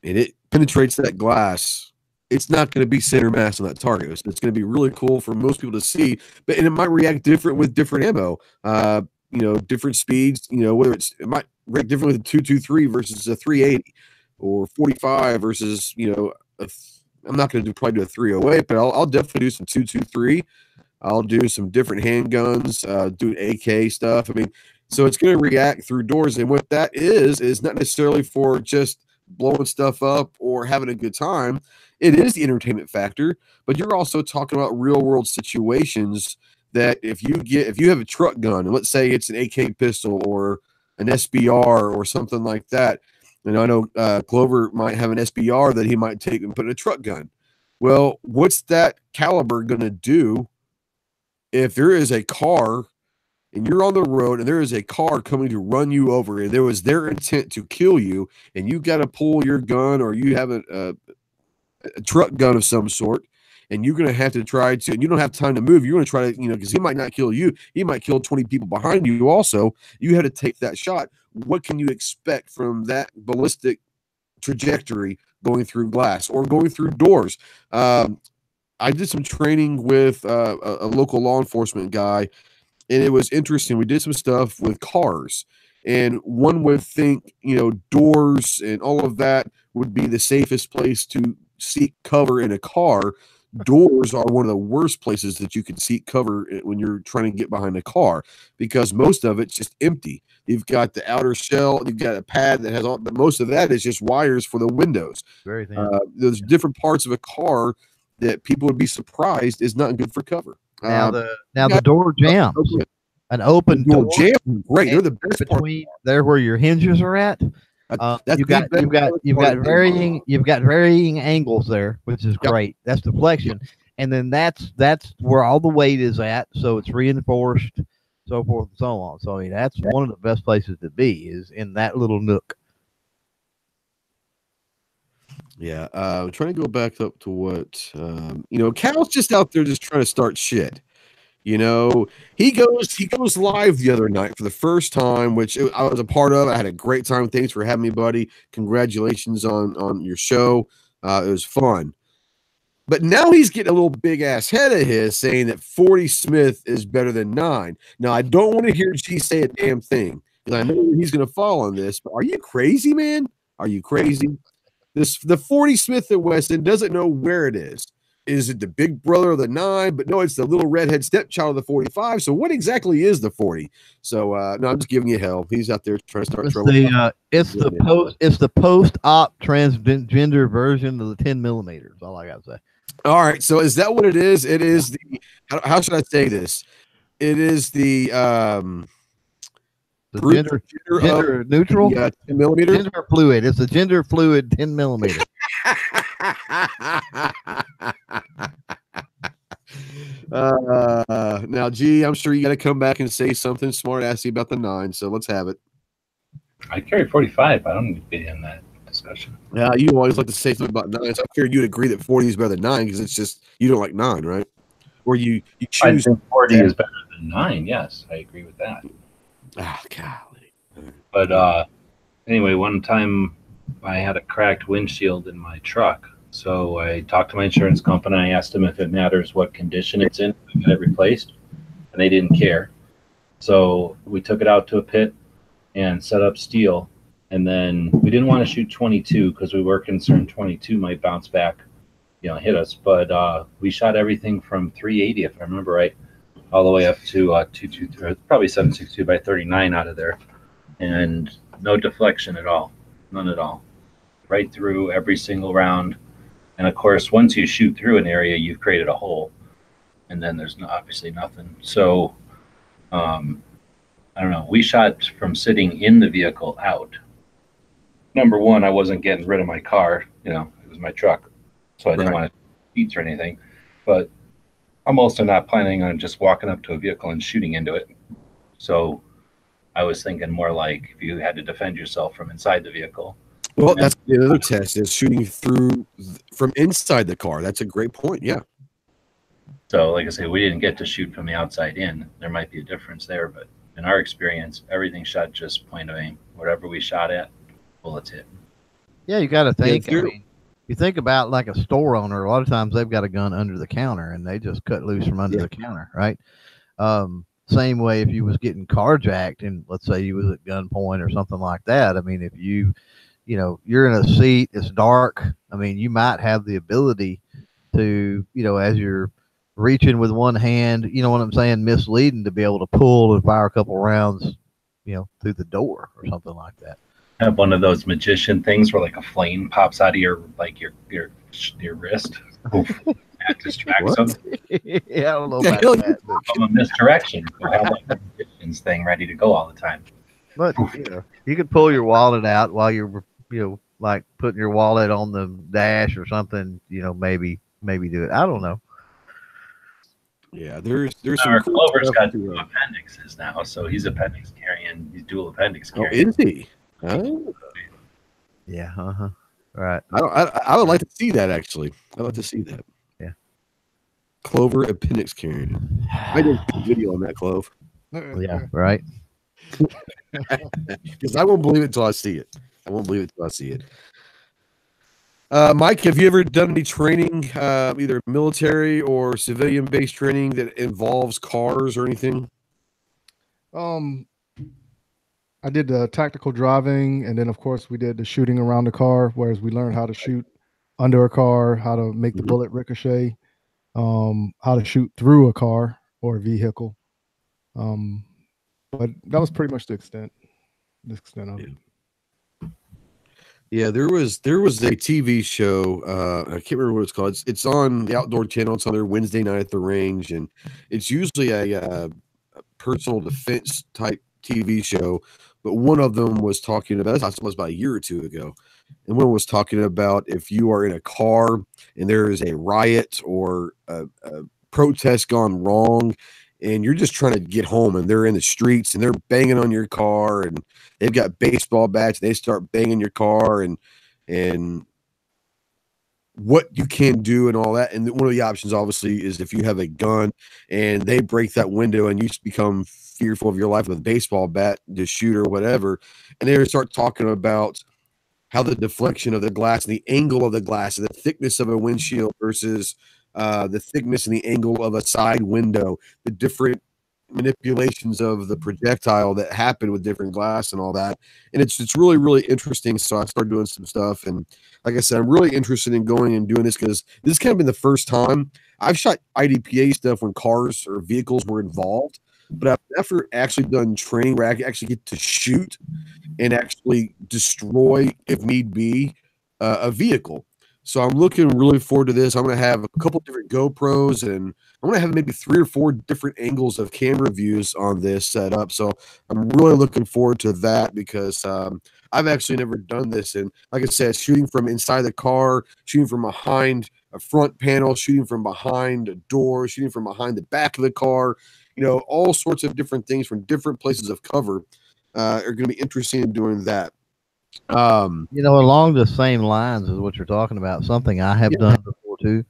and it penetrates that glass, it's not going to be center mass on that target. It's going to be really cool for most people to see, and it might react different with different ammo. Different speeds, whether it might react differently with a 223 versus a 380 or 45 versus, I'm not going to probably do a 308, but I'll definitely do some 223. I'll do some different handguns, do AK stuff. I mean, so it's going to react through doors. And what that is not necessarily for just blowing stuff up or having a good time. It is the entertainment factor, but you're also talking about real world situations that if you have a truck gun, and let's say it's an AK pistol or an SBR or something like that, and I know Clover might have an SBR that he might take and put in a truck gun. Well, what's that caliber going to do if there is a car and you're on the road and there is a car coming to run you over and there was their intent to kill you, and you got to pull your gun, or you have a truck gun of some sort, and you're going to have to try to, and you don't have time to move. You're going to try to, because he might not kill you. He might kill 20 people behind you also. You have to take that shot. What can you expect from that ballistic trajectory going through glass or going through doors? I did some training with a local law enforcement guy, and it was interesting. We did some stuff with cars, and one would think, doors and all of that would be the safest place to seek cover in a car. Doors are one of the worst places that you can seek cover when you're trying to get behind a car, because most of it's just empty. You've got the outer shell, you've got a pad that has all, but most of that is just wires for the windows. Very thin. There's different parts of a car that people would be surprised is not good for cover. Now the door jams. An open door jam, great. They're the best between there where your hinges are at. You've got varying angles there, which is great. That's deflection, and then that's where all the weight is at, so it's reinforced, so forth and so on. So I mean, that's one of the best places to be, is in that little nook. Yeah, trying to go back up to what Cal's just out there just trying to start shit. He goes live the other night for the first time, which I was a part of. I had a great time. Thanks for having me, buddy. Congratulations on your show. It was fun. But now he's getting a little big ass head of his, saying that 40 Smith is better than 9. Now, I don't want to hear G say a damn thing, because I know he's going to fall on this. But are you crazy, man? Are you crazy? The 40 Smith at Weston doesn't know where it is. Is it the big brother of the 9? But no, it's the little redhead stepchild of the 45. So what exactly is the 40? So no, I'm just giving you hell. He's out there trying to start trouble. It's the post-op transgender version of the 10 millimeters. All I gotta say. All right. So is that what it is? It is the, how should I say this? It is the gender neutral 10 millimeter gender fluid. It's a gender fluid 10 millimeter. Now, G, I'm sure you got to come back and say something smart assy about the 9. So let's have it. I carry 45. I don't need to be in that discussion. Yeah, you always like to say something about 9. So I figured you'd agree that 40 is better than 9, because it's just you don't like 9, right? Or you choose. I think 40 is better than 9. Yes, I agree with that. Oh, golly. But anyway, one time I had a cracked windshield in my truck. So I talked to my insurance company. I asked them if it matters what condition it's in, I get it replaced, and they didn't care. So we took it out to a pit and set up steel. And then we didn't want to shoot 22 because we were concerned 22 might bounce back, hit us. But we shot everything from 380, if I remember right, all the way up to 223, probably 762 by 39 out of there, and no deflection at all, none at all. right through every single round. And of course, once you shoot through an area, you've created a hole, and then there's obviously nothing. So I don't know. We shot from sitting in the vehicle out. Number one, I wasn't getting rid of my car. You know, it was my truck, so I didn't want to eat or anything. But I'm also not planning on just walking up to a vehicle and shooting into it. So I was thinking more like if you had to defend yourself from inside the vehicle. Well, that's the other test is shooting through from inside the car. That's a great point. Yeah. So, like I say, we didn't get to shoot from the outside in. There might be a difference there, but in our experience, everything shot just point of aim. Whatever we shot at, bullets hit. Yeah, you got to think. Yeah, I mean, you think about like a store owner. A lot of times they've got a gun under the counter, and they just cut loose from under the counter, right? Same way if you was getting carjacked, and let's say you was at gunpoint or something like that. I mean, if you know, you're in a seat, it's dark. I mean, you might have the ability to, you know, as you're reaching with one hand, you know what I'm saying, misleading, to be able to pull and fire a couple rounds, you know, through the door or something like that. Have one of those magician things where like a flame pops out of your like your wrist. That distracts them. Yeah, I don't know about that. From a misdirection. So have like a magician's thing ready to go all the time. But you know, you could pull your wallet out while you're, you know, like putting your wallet on the dash or something. You know, maybe do it. I don't know. Yeah, there's some cool Clover's got two appendixes now, so he's appendix carrying. He's dual appendix carrying. Oh, is he? Oh. Yeah. All right. I would like to see that actually. I'd like to see that. Yeah. Clover appendix carrying. I did a video on that, Clove. Yeah. Right. Because I won't believe it until I see it. Mike, have you ever done any training, either military or civilian-based training that involves cars or anything? I did the tactical driving, and then of course we did the shooting around the car, whereas we learned how to shoot under a car, how to make the bullet ricochet, how to shoot through a car or a vehicle. But that was pretty much the extent of it. Yeah, there was a TV show. I can't remember what it's called. It's on the Outdoor Channel. It's on their Wednesday night at the range, and it's usually a personal defense type TV show. But one of them was talking about, it was about a year or two ago, and one was talking about if you are in a car and there is a riot or a protest gone wrong, and you're just trying to get home, and they're in the streets and they're banging on your car, and they've got baseball bats, and they start banging your car, and what you can do and all that. And one of the options obviously is if you have a gun and they break that window and you become fearful of your life with a baseball bat to shoot or whatever, and they start talking about how the deflection of the glass and the angle of the glass and the thickness of a windshield versus the thickness and the angle of a side window, the different manipulations of the projectile that happen with different glass and all that. And it's really, really interesting. So I started doing some stuff. And like I said, I'm really interested in going and doing this because this has kind of been the first time I've shot IDPA stuff when cars or vehicles were involved, but I've never actually done training where I actually get to shoot and actually destroy, if need be, a vehicle. So I'm looking really forward to this. I'm going to have a couple different GoPros, and I'm going to have maybe 3 or 4 different angles of camera views on this set up. So I'm really looking forward to that because I've actually never done this. And like I said, shooting from inside the car, shooting from behind a front panel, shooting from behind a door, shooting from behind the back of the car, you know, all sorts of different things from different places of cover are going to be interesting in doing that. You know, along the same lines as what you're talking about, something I have done before too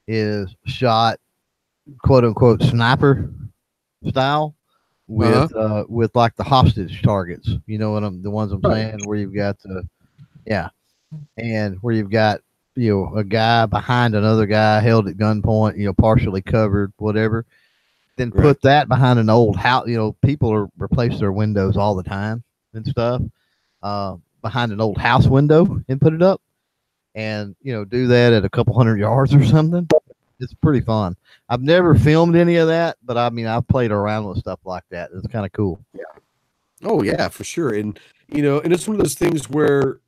is shot quote unquote sniper style with like the hostage targets. You know what the ones I'm saying, where you've got and where you've got, you know, a guy behind another guy held at gunpoint, you know, partially covered, whatever. Then put that behind an old house. You know, people replace their windows all the time and stuff. Behind an old house window and put it up, and you know, do that at a couple 100 yards or something. It's pretty fun. I've never filmed any of that, but I mean, I've played around with stuff like that. It's kind of cool. Yeah. Oh yeah, for sure. And you know, and it's one of those things where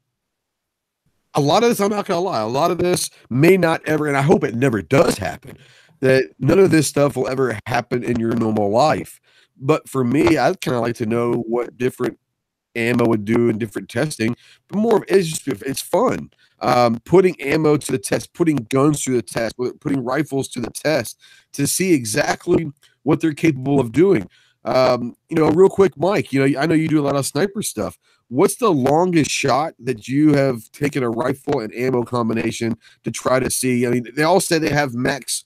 a lot of this, I'm not gonna lie, a lot of this may not ever, and I hope it never does happen, that none of this stuff will ever happen in your normal life. But for me, I'd kind of like to know what different ammo would do in different testing. But more of it's just it's fun. Putting ammo to the test, putting guns to the test, putting rifles to the test to see exactly what they're capable of doing. Real quick, Mike, I know you do a lot of sniper stuff. What's the longest shot that you have taken a rifle and ammo combination to try to see? I mean, they all say they have max,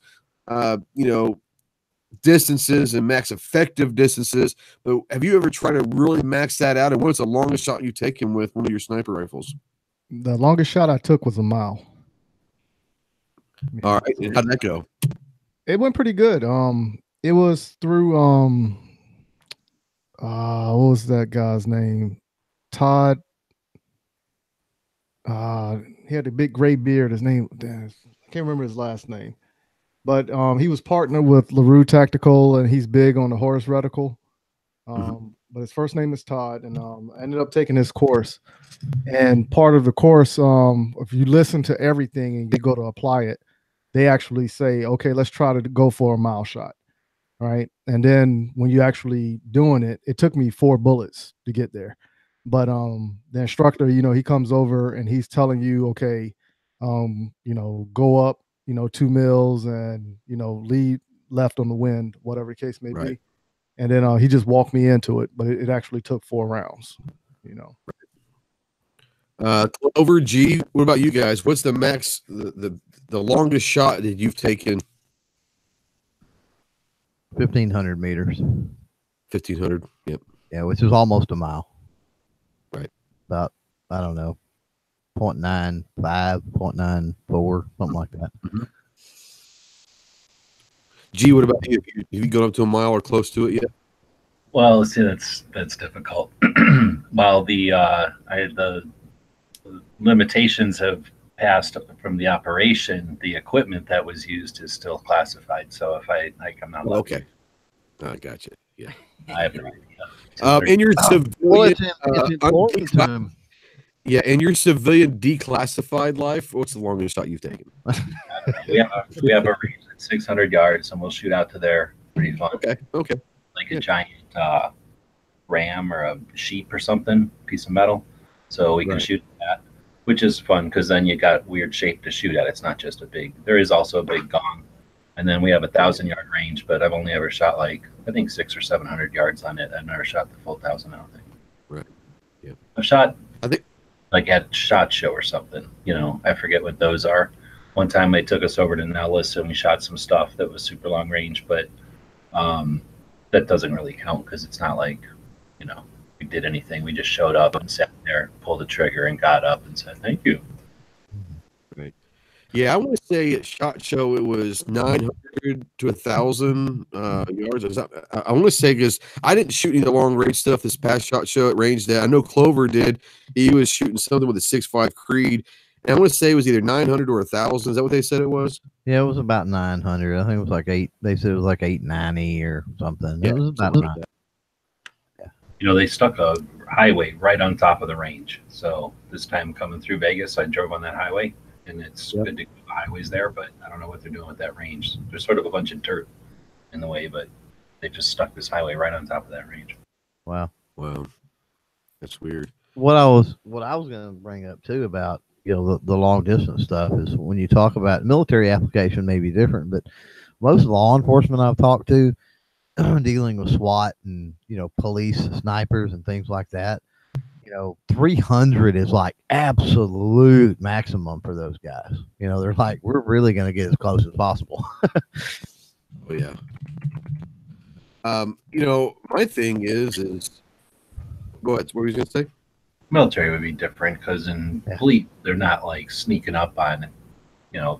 distances and max effective distances, but have you ever tried to really max that out? And what's the longest shot you've taken with one of your sniper rifles? The longest shot I took was a mile. All right, and how'd that go? It went pretty good. It was through what was that guy's name? Todd. He had a big gray beard. His name, I can't remember his last name, but he was partnered with LaRue Tactical, and he's big on the Horus reticle. But his first name is Todd, and I ended up taking his course. And part of the course, if you listen to everything and you go to apply it, they actually say, okay, let's try to go for a mile shot. Right. And then when you actually doing it, it took me 4 bullets to get there. But the instructor, he comes over and he's telling you, okay, go up, 2 mils and, lead left on the wind, whatever the case may be. And then he just walked me into it, but it actually took 4 rounds, Clover, G, what about you guys? What's the max, the longest shot that you've taken? 1,500 meters. 1,500. Yep. Yeah, which is almost a mile. Right. About, I don't know, 0.95, 0.94, something like that. G, what about you? Have you gone up to a mile or close to it yet? Well, see, that's difficult. While the limitations have passed from the operation, the equipment that was used is still classified. So if I'm not lucky. Okay. I gotcha. Yeah. I have no idea. In your civilian, it's important to him. Yeah, in your civilian declassified life, what's the longest shot you've taken? we have a range at 600 yards, and we'll shoot out to there. Pretty fun. Okay. Like a giant ram or a sheep or something, piece of metal. So we can shoot that, which is fun because then you got weird shape to shoot at. It's not just a big. There is also a big gong, and then we have a 1,000-yard range. But I've only ever shot I think 600 or 700 yards on it. I've never shot the full 1,000. I don't think. Right. Yeah. I've shot. I think. At SHOT Show or something, I forget what those are. One time they took us over to Nellis and we shot some stuff that was super long range, but that doesn't really count because it's not like, we did anything. We just showed up and sat there, pulled the trigger and got up and said, thank you. Right. Yeah, I want to say at SHOT Show it was 900 to 1,000 yards. I want to say because I didn't shoot any of the long range stuff this past SHOT Show at range that I know Clover did. He was shooting something with a 6.5 Creed. And I want to say it was either 900 or 1,000. Is that what they said it was? Yeah, it was about 900. I think it was like 8. They said it was like 890 or something. Yeah, it was about 900. Yeah. They stuck a highway right on top of the range. So this time coming through Vegas, I drove on that highway. And it's good to go the highways there, but I don't know what they're doing with that range. There's sort of a bunch of dirt in the way, but they just stuck this highway right on top of that range. Wow. That's weird. What I was going to bring up too about the long distance stuff is when you talk about military application may be different, but most law enforcement I've talked to dealing with SWAT and police snipers and things like that. 300 is like absolute maximum for those guys. They're like, we're really going to get as close as possible. Oh yeah. My thing is go ahead. What were you going to say? Military would be different because in fleet, they're not like sneaking up on,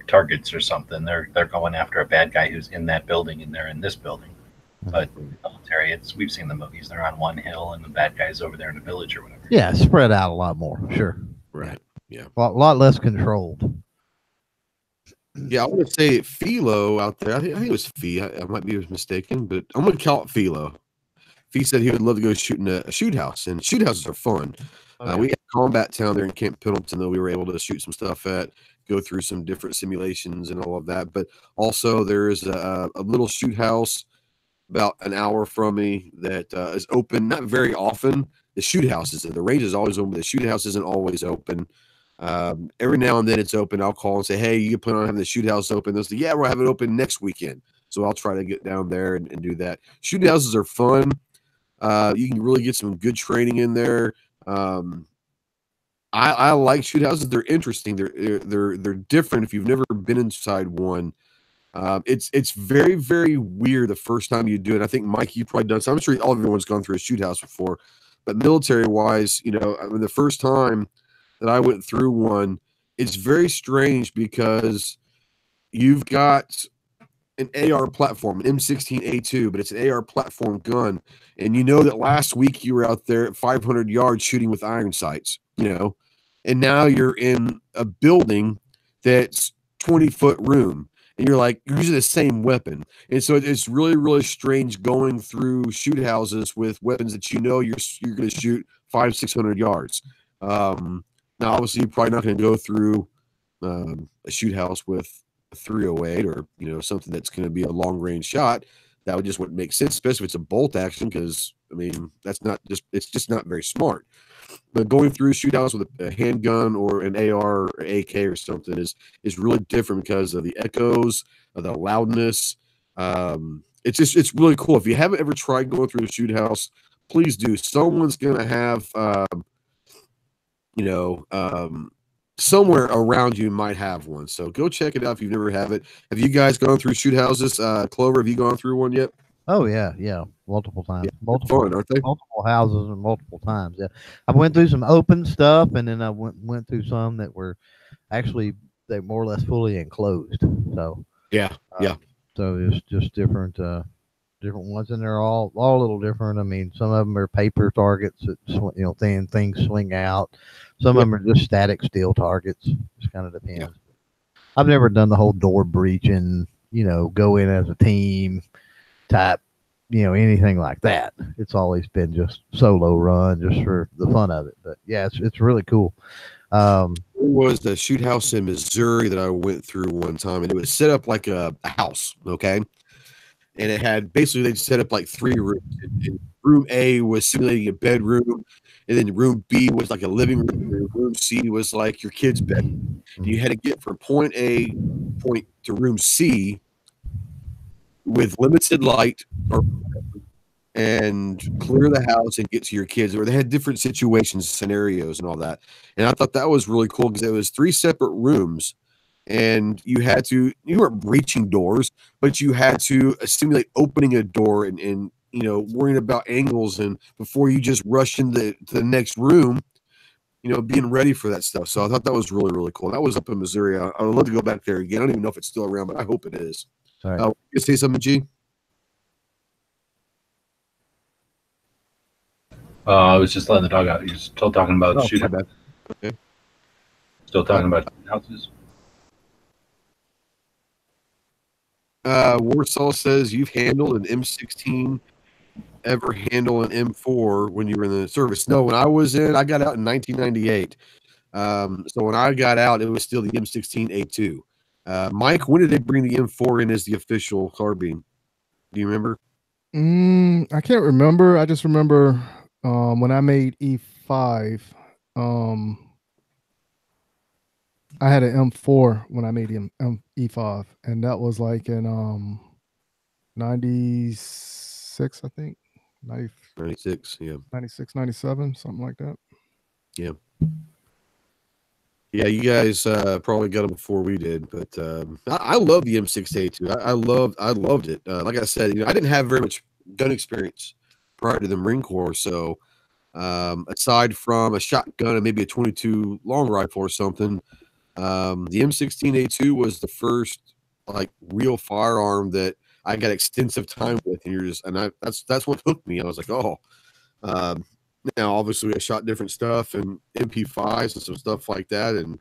targets or something. They're going after a bad guy who's in that building and they're in this building. But military, we've seen the movies. They're on one hill and the bad guy's over there in the village or whatever. Yeah, spread out a lot more. Sure. Right. Yeah. A lot less controlled. Yeah, I want to say Philo out there. I think it was Fee. I might be mistaken, but I'm going to call it Philo. Fee said he would love to go shoot in a shoot house, and shoot houses are fun. We had combat town there in Camp Pendleton that we were able to shoot some stuff at, go through some different simulations and all of that. But also there is a little shoot house about an hour from me that is open, not very often. The shoot house is the range is always open. The shoot house isn't always open. Every now and then it's open. I'll call and say, hey, you plan on having the shoot house open? They'll say, yeah, we'll have it open next weekend. So I'll try to get down there and do that. Shoot houses are fun. You can really get some good training in there. I like shoot houses. They're interesting. They're different if you've never been inside one. It's very, very weird the first time you do it. I think, Mike, you probably done so. I'm sure all of everyone's gone through a shoot house before, but military wise, you know, I mean, the first time that I went through one, it's very strange because you've got an AR platform, an M16A2, but it's an AR platform gun. And you know that last week you were out there at 500 yards shooting with iron sights, you know, and now you're in a building that's 20-foot room. And you're like, you're using the same weapon. And so it's really, really strange going through shoot houses with weapons that you know you're going to shoot 500-600 yards. Now, obviously, you're probably not going to go through a shoot house with a 308 or, you know, something that's going to be a long-range shot. That would just wouldn't make sense, especially if it's a bolt action, because, I mean, it's just not very smart. But going through shootouts with a handgun or an AR or AK or something is really different because of the echoes, of the loudness. It's really cool. If you haven't ever tried going through a shoot house, please do. Someone's gonna have somewhere around you might have one. So go check it out if you've never have it. Have you guys gone through shoot houses? Clover, have you gone through one yet? Oh yeah, multiple times, Yeah, multiple fun, aren't they? multiple houses and multiple times. Yeah, I went through some open stuff, and then I went through some that were actually they more or less fully enclosed. So Yeah. so it's just different ones, and they're all a little different. I mean, some of them are paper targets that things swing out. Some of them are just static steel targets. Just kind of depends. Yeah. I've never done the whole door breaching, go in as a team type, anything like that. It's always been just solo run, just for the fun of it. But yeah, it's really cool. There was the shoot house in Missouri that I went through one time, and it was set up like a house, okay? And it had basically they'd set up like 3 rooms. And room A was simulating a bedroom, and then room B was like a living room, and room C was like your kid's bed. And you had to get from point A to room C with limited light and clear the house and get to your kids. Or they had different situations, scenarios, and all that. And I thought that was really cool because it was 3 separate rooms, and you weren't breaching doors, but you had to simulate opening a door and worrying about angles, and before you just rush into the next room, being ready for that stuff. So I thought that was really, really cool. That was up in Missouri. I would love to go back there again. I don't even know if it's still around, but I hope it is. All right. You say something, G? I was just letting the dog out. You're still talking about shooting. Okay. Still talking about houses. Warsaw says you've handled an M16. Ever handle an M4 when you were in the service? No, when I was I got out in 1998. So when I got out, it was still the M16A2. Mike, when did they bring the M4 in as the official carbine? Do you remember? I can't remember. I just remember when I made E5, I had an M4 when I made E5, and that was like in 96, I think. 96, yeah. 96, 97, something like that. Yeah. Yeah, you guys probably got them before we did, but I love the M6A2. I loved it. Like I said, I didn't have very much gun experience prior to the Marine Corps, so aside from a shotgun and maybe a 22 long rifle or something, the M16A2 was the first like real firearm that I got extensive time with, and that's what hooked me. I was like, oh. Now, obviously, I shot different stuff and MP5s and some stuff like that, and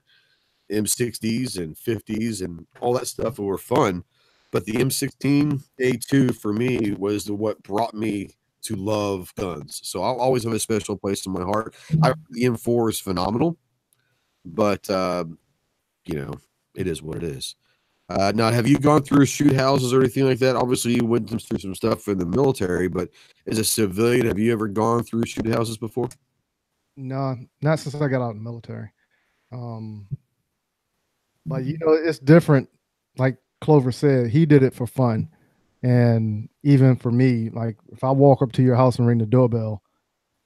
M60s and 50s and all that stuff were fun. But the M16A2 for me was what brought me to love guns. So I'll always have a special place in my heart. The M4 is phenomenal, but you know, it is what it is. Now, have you gone through shoot houses or anything like that? Obviously, you went through some stuff in the military, but as a civilian, have you ever gone through shoot houses before? No, not since I got out of the military. But you know, it's different. Like Clover said, he did it for fun. And even for me, like if I walk up to your house and ring the doorbell,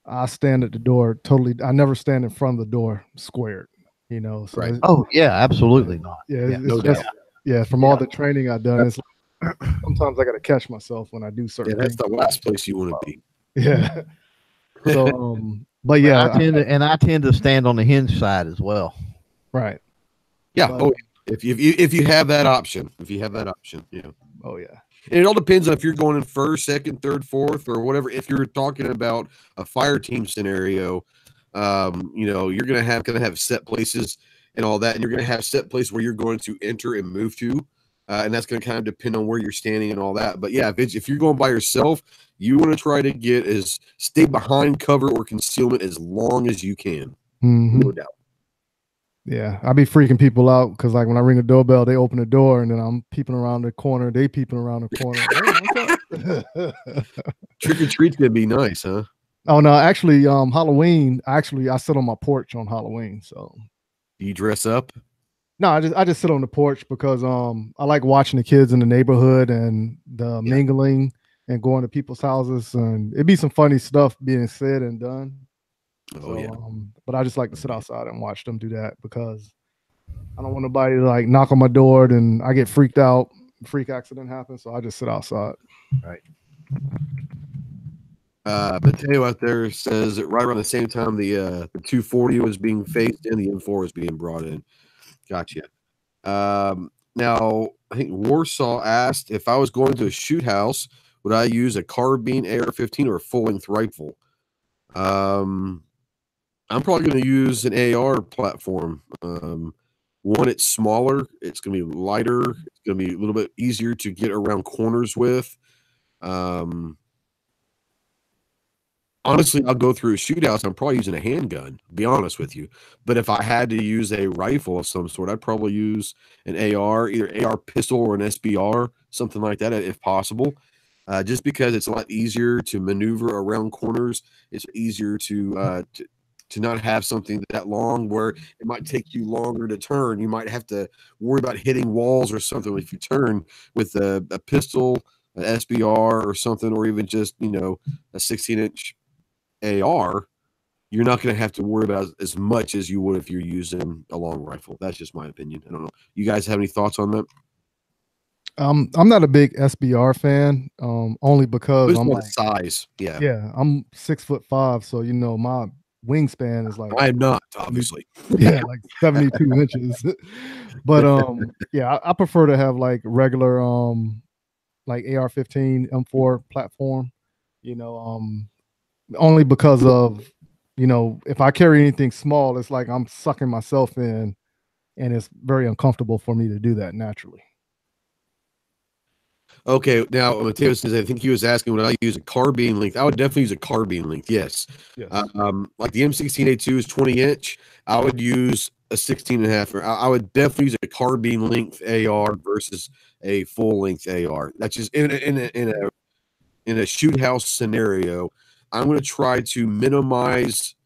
I stand at the door totally. I never stand in front of the door squared, you know. So Right. Oh yeah, absolutely not. yeah, it's no just, doubt. yeah, from all the training I've done, it's like, sometimes I got to catch myself when I do certain Yeah, that's things. the last place you want to be. Yeah. So, but yeah, I tend to stand on the hinge side as well. right. Yeah. But, Oh, if you have that option, yeah. oh yeah. And it all depends on if you're going in first, second, third, fourth, or whatever. If you're talking about a fire team scenario, you know, you're gonna have set places and all that, and you're gonna have set places where you're going to enter and move to, and that's gonna kind of depend on where you're standing and all that. But yeah, if you're going by yourself, you want to try to stay behind cover or concealment as long as you can. Mm-hmm. No doubt. Yeah, I be freaking people out because like when I ring the doorbell, they open the door and then I'm peeping around the corner. They peeping around the corner. Hey, what's up? Trick or treat's gonna be nice, huh? Oh no, actually, Halloween. I sit on my porch on Halloween. So Do you dress up? no, I just sit on the porch because I like watching the kids in the neighborhood and the mingling and going to people's houses, and it'd be some funny stuff being said and done. Oh yeah. But I just like to sit outside and watch them do that because I don't want nobody to like knock on my door and I get freaked out, freak accident happens. So I just sit outside. Right. Mateo out there says that right around the same time the 240 was being phased in, the M4 was being brought in. Gotcha. Now I think Warsaw asked if I was going to a shoot house, would I use a carbine AR-15 or a full-length rifle? I'm probably going to use an AR platform. One, it's smaller. It's going to be lighter. It's going to be a little bit easier to get around corners with. Honestly, I'll go through a shootout. I'm probably using a handgun, to be honest with you. But if I had to use a rifle of some sort, I'd probably use an AR, either AR pistol or an SBR, something like that, if possible. Just because it's a lot easier to maneuver around corners. It's easier to not have something that long where it might take you longer to turn. You might have to worry about hitting walls or something if you turn with a pistol, an SBR or something, or even just, you know, a 16-inch AR. You're not going to have to worry about as much as you would if you're using a long rifle. That's just my opinion. I don't know. You guys have any thoughts on that? I'm not a big SBR fan, only because I'm like size. Yeah, I'm 6'5", so you know my wingspan is like I'm not, obviously. Yeah, like 72 inches. But yeah, I prefer to have like regular like AR-15 M4 platform, you know, only because of, you know, if I carry anything small, it's like I'm sucking myself in and it's very uncomfortable for me to do that naturally. Okay, now Mateo says I think he was asking would I use a carbine length. I would definitely use a carbine length. Yes. Like the M16A2 is 20-inch. I would use a 16.5. I would definitely use a carbine length AR versus a full length AR. That's just in a shoot house scenario. I'm going to try to minimize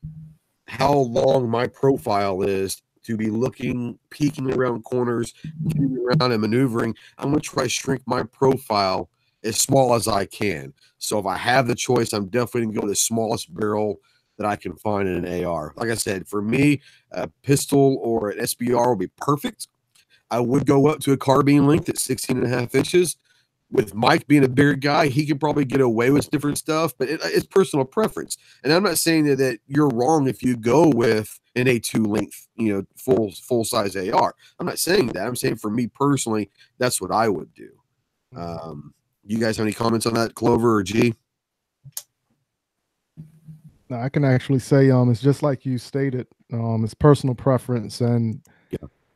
how long my profile is to be looking, peeking around corners, getting around and maneuvering. I'm going to try to shrink my profile as small as I can. So if I have the choice, I'm definitely going to go with the smallest barrel that I can find in an AR. Like I said, for me, a pistol or an SBR would be perfect. I would go up to a carbine length at 16.5 inches. With Mike being a bigger guy, he can probably get away with different stuff, but it's personal preference. And I'm not saying that you're wrong if you go with an A2 length, you know, full size AR. I'm not saying that. I'm saying for me personally, that's what I would do. You guys have any comments on that, Clover or G? No, I can actually say it's just like you stated. It's personal preference and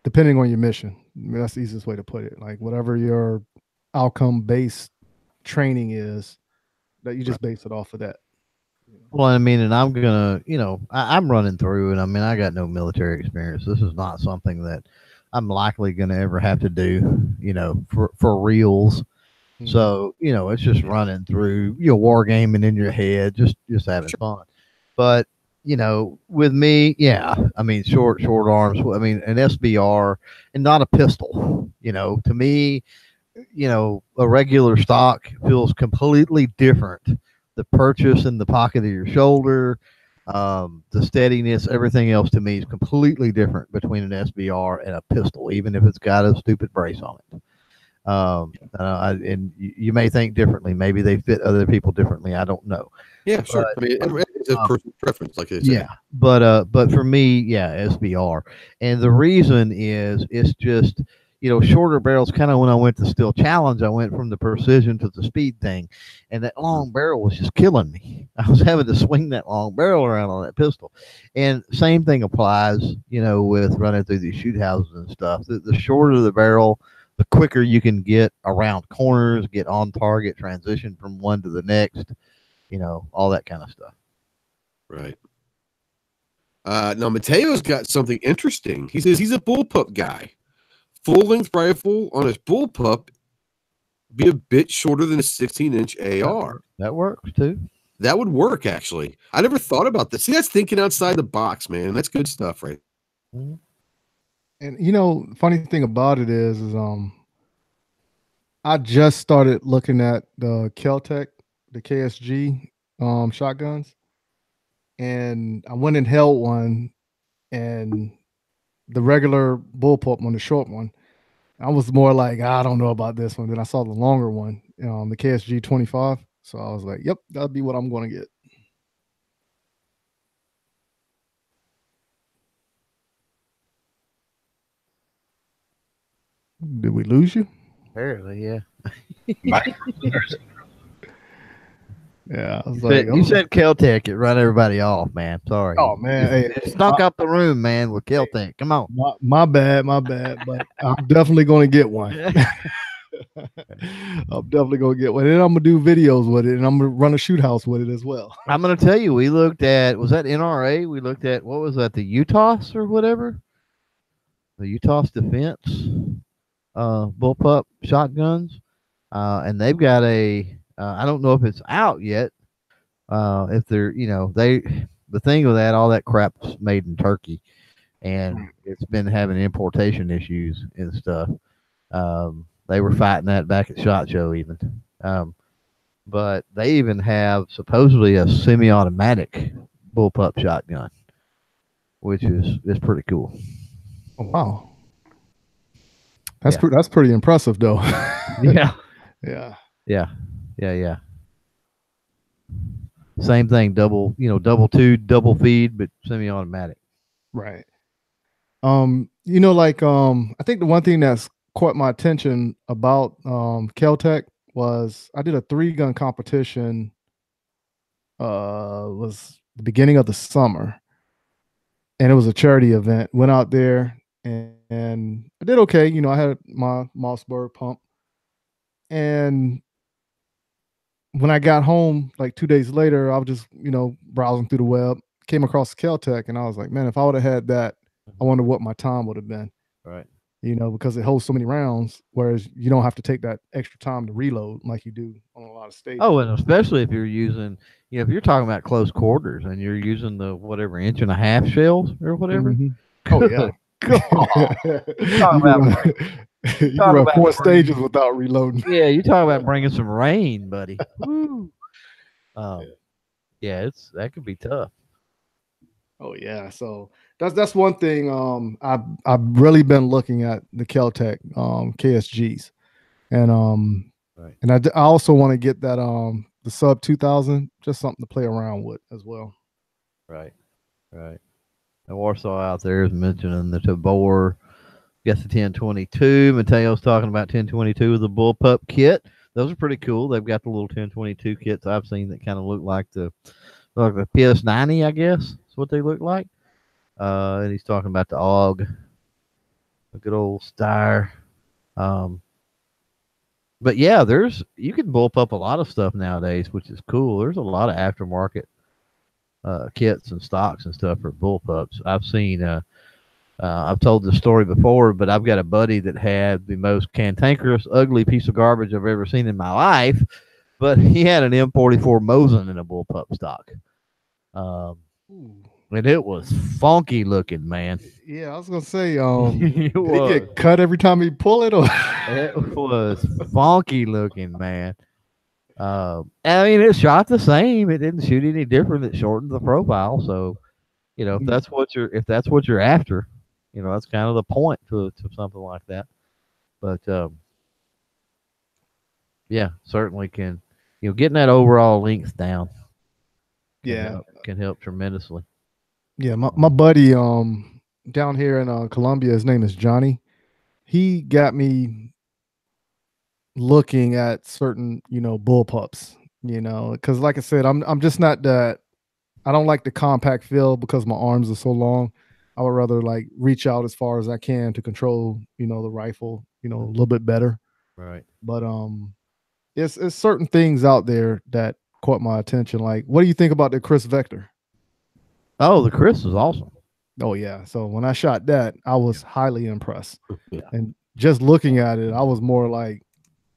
depending on your mission. I mean, that's the easiest way to put it. Like whatever your outcome based training is, that you just base it off of that. Well, I mean, and I'm gonna, I'm running through, and I mean, I got no military experience. This is not something that I'm likely gonna ever have to do, for reals. Mhm. So, it's just running through, war gaming in your head, just having fun. But, with me, yeah, I mean, short arms, I mean, an SBR and not a pistol, to me, a regular stock feels completely different. The purchase in the pocket of your shoulder, the steadiness, everything else to me is completely different between an SBR and a pistol, even if it's got a stupid brace on it. And you may think differently. Maybe they fit other people differently. I don't know. Yeah, sure. I mean, it's a personal preference, like I said. Yeah, but for me, yeah, SBR, and the reason is it's just shorter barrels. Kind of when I went to Steel Challenge, I went from the precision to the speed thing, and that long barrel was just killing me. I was having to swing that long barrel around on that pistol, and same thing applies, with running through these shoot houses and stuff. The shorter the barrel, the quicker you can get around corners, get on target, transition from one to the next, all that kind of stuff. Right. Now Mateo's got something interesting. He says he's a bullpup guy. Full-length rifle on his bullpup be a bit shorter than a 16-inch AR. That works too. That would work, actually. I never thought about this. See, that's thinking outside the box, man. That's good stuff, right? Mm-hmm. And funny thing about it is I just started looking at the Kel-Tec, the KSG shotguns, and I went and held one, and the regular bullpup one, the short one, I was more like, I don't know about this one. Then I saw the longer one, the KSG 25. So I was like, yep, that'll be what I'm going to get. Did we lose you? Apparently, yeah. Yeah, I was you said Kel-Tec, it run everybody off, man. Sorry. Oh man, it stunk up the room, man, with Kel-Tec. Come on. My bad. But I'm definitely going to get one. I'm definitely going to get one, and I'm gonna do videos with it, and I'm gonna run a shoot house with it as well. I'm gonna tell you, we looked at, was that NRA? We looked at, what was that, the Utahs or whatever, the Utahs Defense bullpup shotguns, and they've got a. I don't know if it's out yet. If they're, the thing with that, all that crap's made in Turkey, and it's been having importation issues and stuff. They were fighting that back at SHOT Show even. But they even have supposedly a semi-automatic bullpup shotgun, which is pretty cool. Oh, wow. That's pretty impressive though. Yeah. Yeah. Yeah. Same thing, double tube, double feed, but semi-automatic. Right. I think the one thing that's caught my attention about Kel-Tec was I did a 3-gun competition was the beginning of the summer, and it was a charity event. Went out there and I did okay. I had my Mossberg pump, and when I got home, like 2 days later, I was just, browsing through the web, came across Kel-Tec, and I was like, man, if I would have had that, I wonder what my time would have been. Right. Because it holds so many rounds, whereas you don't have to take that extra time to reload like you do on a lot of stages. Oh, and especially if you're using, if you're talking about close quarters and you're using the whatever 1.5-inch shells or whatever. Mm-hmm. Oh yeah. You can run 4 stages without reloading. Yeah, you talk about bringing some rain, buddy. Woo. Yeah, that could be tough. Oh yeah, so that's one thing. I've really been looking at the Kel-Tec KSGs, and right. And I also want to get that the sub 2000, just something to play around with as well. Right. And Warsaw out there is mentioning the Tabor. Guess the 1022. Mateo's talking about 1022 with the bullpup kit. Those are pretty cool. They've got the little 1022 kits I've seen that kind of look like the PS90, I guess. That's what they look like. And he's talking about the AUG, a good old Steyr. But yeah, you can bullpup a lot of stuff nowadays, which is cool. There's a lot of aftermarket kits and stocks and stuff for bullpups. I've seen. I've told this story before, but I've got a buddy that had the most cantankerous, ugly piece of garbage I've ever seen in my life. But he had an M44 Mosin in a bullpup stock. And it was funky looking, man. Yeah, I was gonna say, It did he was. get cut every time he pull it, or It was funky looking, man. I mean, it shot the same. It didn't shoot any different. It shortened the profile. So, if that's what you're after, that's kind of the point to something like that. But yeah, certainly can. Getting that overall length down. Can help tremendously. Yeah, my buddy down here in Colombia, his name is Johnny. He got me looking at certain, bullpups, because like I said, I'm just not that. I don't like the compact feel because my arms are so long. I would rather like reach out as far as I can to control, the rifle, a little bit better. Right. But it's certain things out there that caught my attention. Like, what do you think about the Chris Vector? Oh, the Chris is awesome. Oh yeah. So when I shot that, I was highly impressed. Yeah. And just looking at it, I was more like,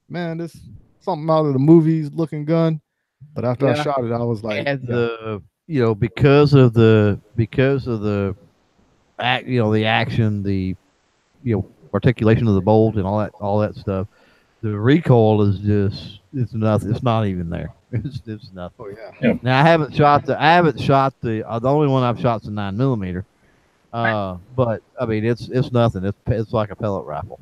man, this something out of the movies looking gun. But after I shot it, I was like, and because of the the action, the articulation of the bolt and all that stuff, the recoil is it's nothing. It's not even there. It's nothing. Oh yeah. Now I haven't shot the only one I've shot's a 9mm. But I mean it's nothing. It's like a pellet rifle.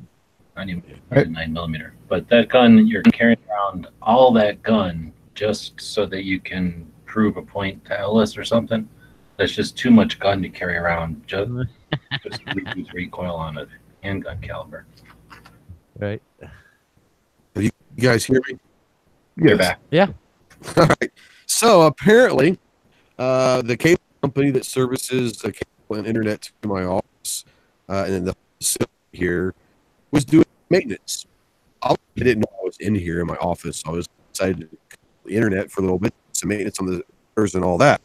Not even 9mm. But that gun, you're carrying around all that gun just so that you can prove a point to Ellis or something. That's just too much gun to carry around just to reduce recoil on a handgun caliber. Right. You guys hear me? You're back. Yeah. All right. So apparently, the cable company that services the cable and internet to my office and the facility here was doing maintenance. I didn't know I was in here in my office. So I was excited to connect the internet for a little bit, some maintenance on the servers and all that.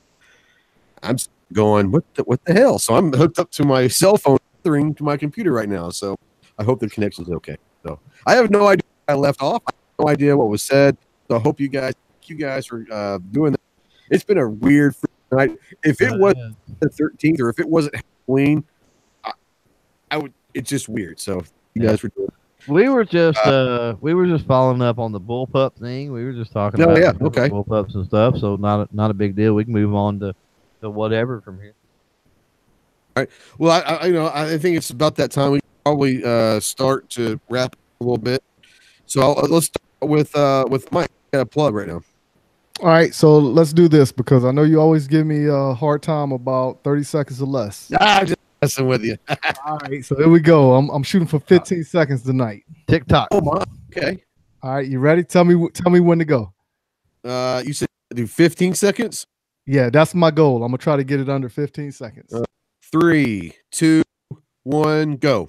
I'm going, what the hell? So I'm hooked up to my cell phone, to my computer right now. So I hope the connection's okay. So I have no idea where I left off. I have no idea what was said. So I hope you guys are doing that. It's been a weird night. If it was the 13th or if it wasn't Halloween, I would. It's just weird. So you guys were doing. We were just following up on the bullpup thing. We were just talking about bullpups and stuff. So not a big deal. We can move on to whatever from here. All right. Well, I think it's about that time we probably start to wrap a little bit. So let's start with Mike. I got a plug right now. All right, so let's do this because I know you always give me a hard time about 30 seconds or less. I'm just messing with you. All right, so here we go. I'm shooting for 15 seconds tonight. TikTok. Oh my. Okay. All right, you ready? Tell me when to go. You said do 15 seconds? Yeah, that's my goal. I'm gonna try to get it under 15 seconds. 3, 2, 1, go.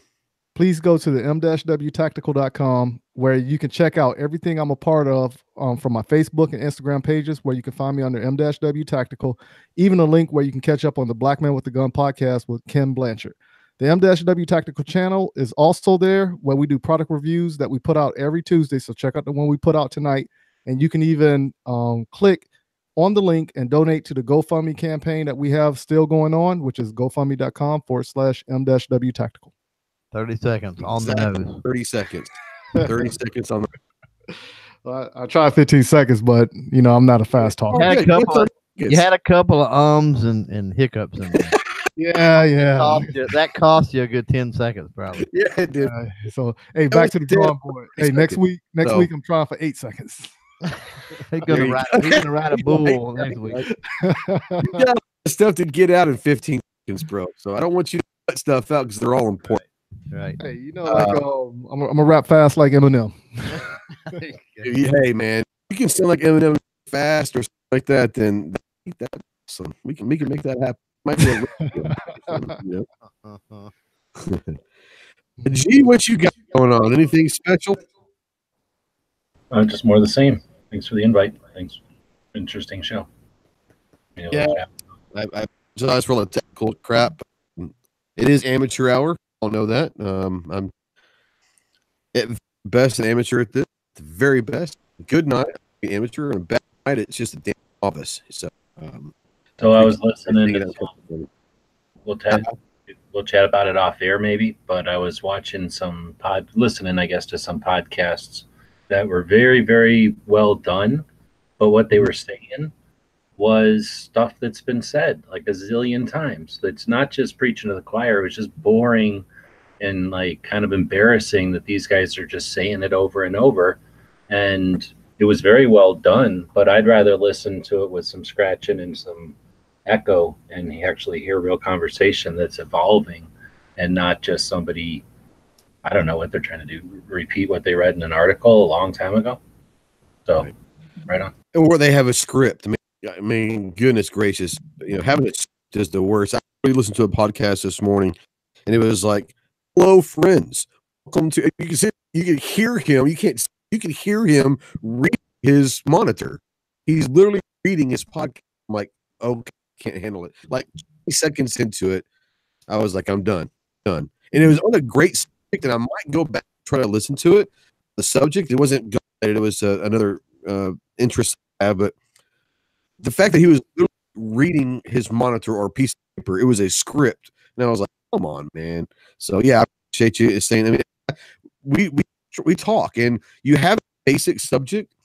Please go to the m-wtactical.com where you can check out everything I'm a part of from my Facebook and Instagram pages, where you can find me under M-W Tactical, even a link where you can catch up on the Black Man with the Gun podcast with Ken Blanchard. The M-W Tactical channel is also there where we do product reviews that we put out every Tuesday. So check out the one we put out tonight. And you can even click on the link and donate to the GoFundMe campaign that we have still going on, which is gofundme.com/M-W Tactical. 30 seconds on the nose. 30 seconds. 30 seconds on the. Well, I tried 15 seconds, but I'm not a fast talker. You had a couple of ums and hiccups in there. Yeah. That cost you a good 10 seconds, probably. Yeah, it did. So, hey, back to the drawing board. Hey, next week I'm trying for 8 seconds. He's gonna ride a bull next week. You got stuff to get out in 15 seconds, bro. So I don't want you to cut stuff out because they're all important. Right. Hey, I'm gonna rap fast like Eminem. Hey, man, you can sound like Eminem fast or something like that. Then that's awesome. We can make that happen. Might be a G, what you got going on? Anything special? Just more of the same. Thanks for the invite. Thanks. Interesting show. Yeah. I apologize for all the technical crap. It is amateur hour. I'll know that. I'm at best an amateur at this. The very best. Good night, amateur, and bad night. It's just a damn office. So, I was listening to we'll chat about it off air maybe, but I was watching listening, I guess, to some podcasts that were very, very well done. But what they were saying was stuff that's been said like a zillion times. It's not just preaching to the choir. It was just boring and like kind of embarrassing that these guys are just saying it over and over. And it was very well done, but I'd rather listen to it with some scratching and some echo and actually hear real conversation that's evolving and not just somebody, I don't know what they're trying to do, repeat what they read in an article a long time ago. So right on. Or they have a script. I mean, goodness gracious, having it is the worst. I listened to a podcast this morning, and it was like, "Hello, friends. Welcome to." You can hear him. You can hear him read his monitor. He's literally reading his podcast. I'm like, okay, can't handle it. Like 20 seconds into it, I was like, I'm done. And it was on a great subject, and I might go back and try to listen to it. The subject, it wasn't good. It was another interest I have, but the fact that he was reading his monitor or piece of paper, it was a script, and I was like, "Come on, man!" So yeah, I appreciate you saying. I mean, we talk, and you have a basic subject.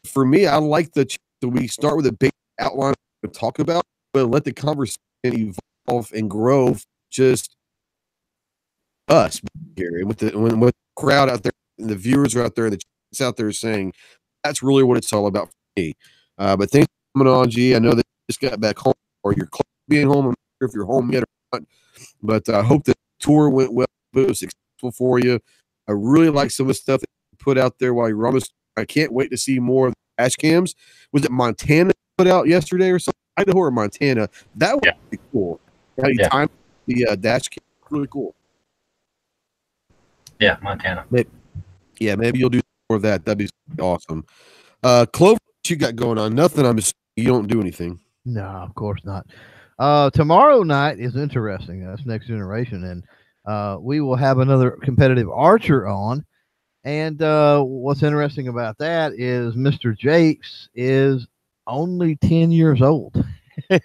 For me, I like that we start with a basic outline to talk about, but let the conversation evolve and grow. Just us here, and with the crowd out there, and the viewers are out there, and the chats out there saying, "That's really what it's all about for me." But thanks. I know that you just got back home, or you're close to being home. I'm not sure if you're home yet or not, but I hope the tour went well. It was successful for you. I really like some of the stuff that you put out there while you're on this. I can't wait to see more of the dash cams. Was it Montana put out yesterday or something? Idaho or Montana? That was pretty cool. How you timed the dash cam? Really cool. Yeah, Montana. Maybe you'll do more of that. That'd be awesome. Clover, what you got going on? Nothing. You don't do anything. No, of course not. Tomorrow night is interesting. That's Next Generation, and we will have another competitive archer on. And what's interesting about that is Mr. Jakes is only 10 years old.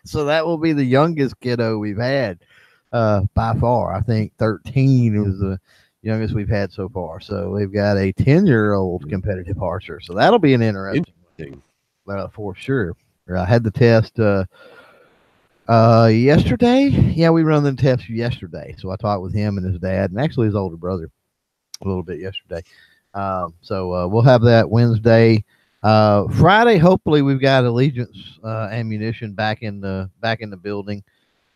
So that will be the youngest kiddo we've had by far. I think 13 is the youngest we've had so far. So we've got a 10-year-old competitive archer. So that'll be an interesting thing for sure. I had the test yesterday. Yeah, we run the test yesterday. So I talked with him and his dad, and actually his older brother a little bit yesterday. So we'll have that Wednesday. Friday, hopefully we've got Allegiance ammunition back in the building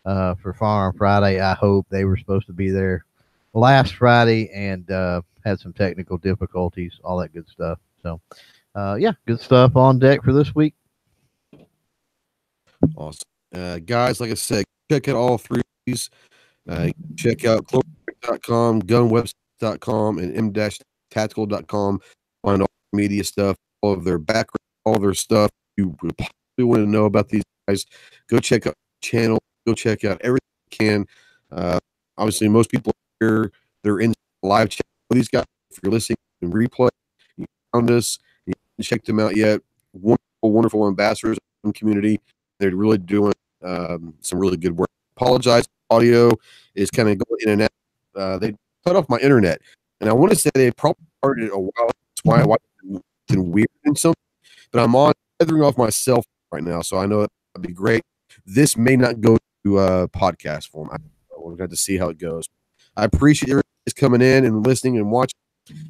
for Firearm Friday. I hope. They were supposed to be there last Friday and had some technical difficulties, all that good stuff. So yeah, good stuff on deck for this week. Awesome. Guys, like I said, check out all three of these. Check out clovercreek.com, gunwebsite.com, and m-tactical.com. Find all the media stuff, all of their background, all of their stuff you would probably want to know about these guys. Go check out the channel. Go check out everything you can. Obviously, most people here, they're in live chat. These guys, if you're listening and replay, you found us, you haven't checked them out yet. Wonderful, wonderful ambassadors in the community. They're really doing some really good work. Apologize. Audio is kind of going in and out. They cut off my internet, and I want to say they probably started a while. That's why it's been weird and something. But I'm tethering off myself right now, so I know that'd be great. This may not go to podcast form. We've got to see how it goes. I appreciate everybody coming in and listening and watching.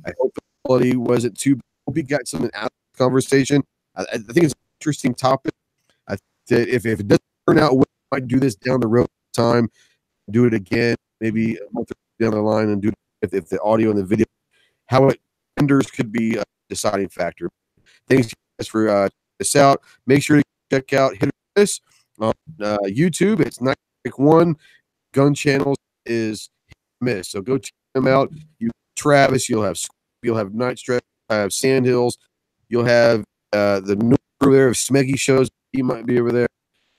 I hope the quality wasn't too. Hope you got something out of the conversation. I think it's an interesting topic. If it doesn't turn out well, I might do this down the road time, do it again, maybe a month down the line, and do it if the audio and the video, how it renders could be a deciding factor. Thanks guys for checking this out. Make sure to check out Hit or Miss on YouTube. It's 9-1. GunChannels is Hit or Miss. So go check them out. You Travis, you'll have Night Stress, I have Sandhills. You'll have the new crew there of Smeggy shows. He might be over there.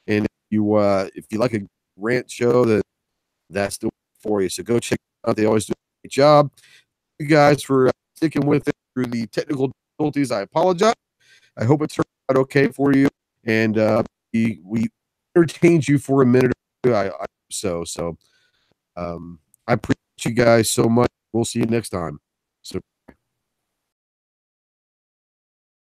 And if you like a rant show, that's the one for you. So go check it out. They always do a great job. Thank you guys for sticking with it through the technical difficulties. I apologize. I hope it turned out okay for you. And we entertained you for a minute or two. I hope so. I appreciate you guys so much. We'll see you next time. So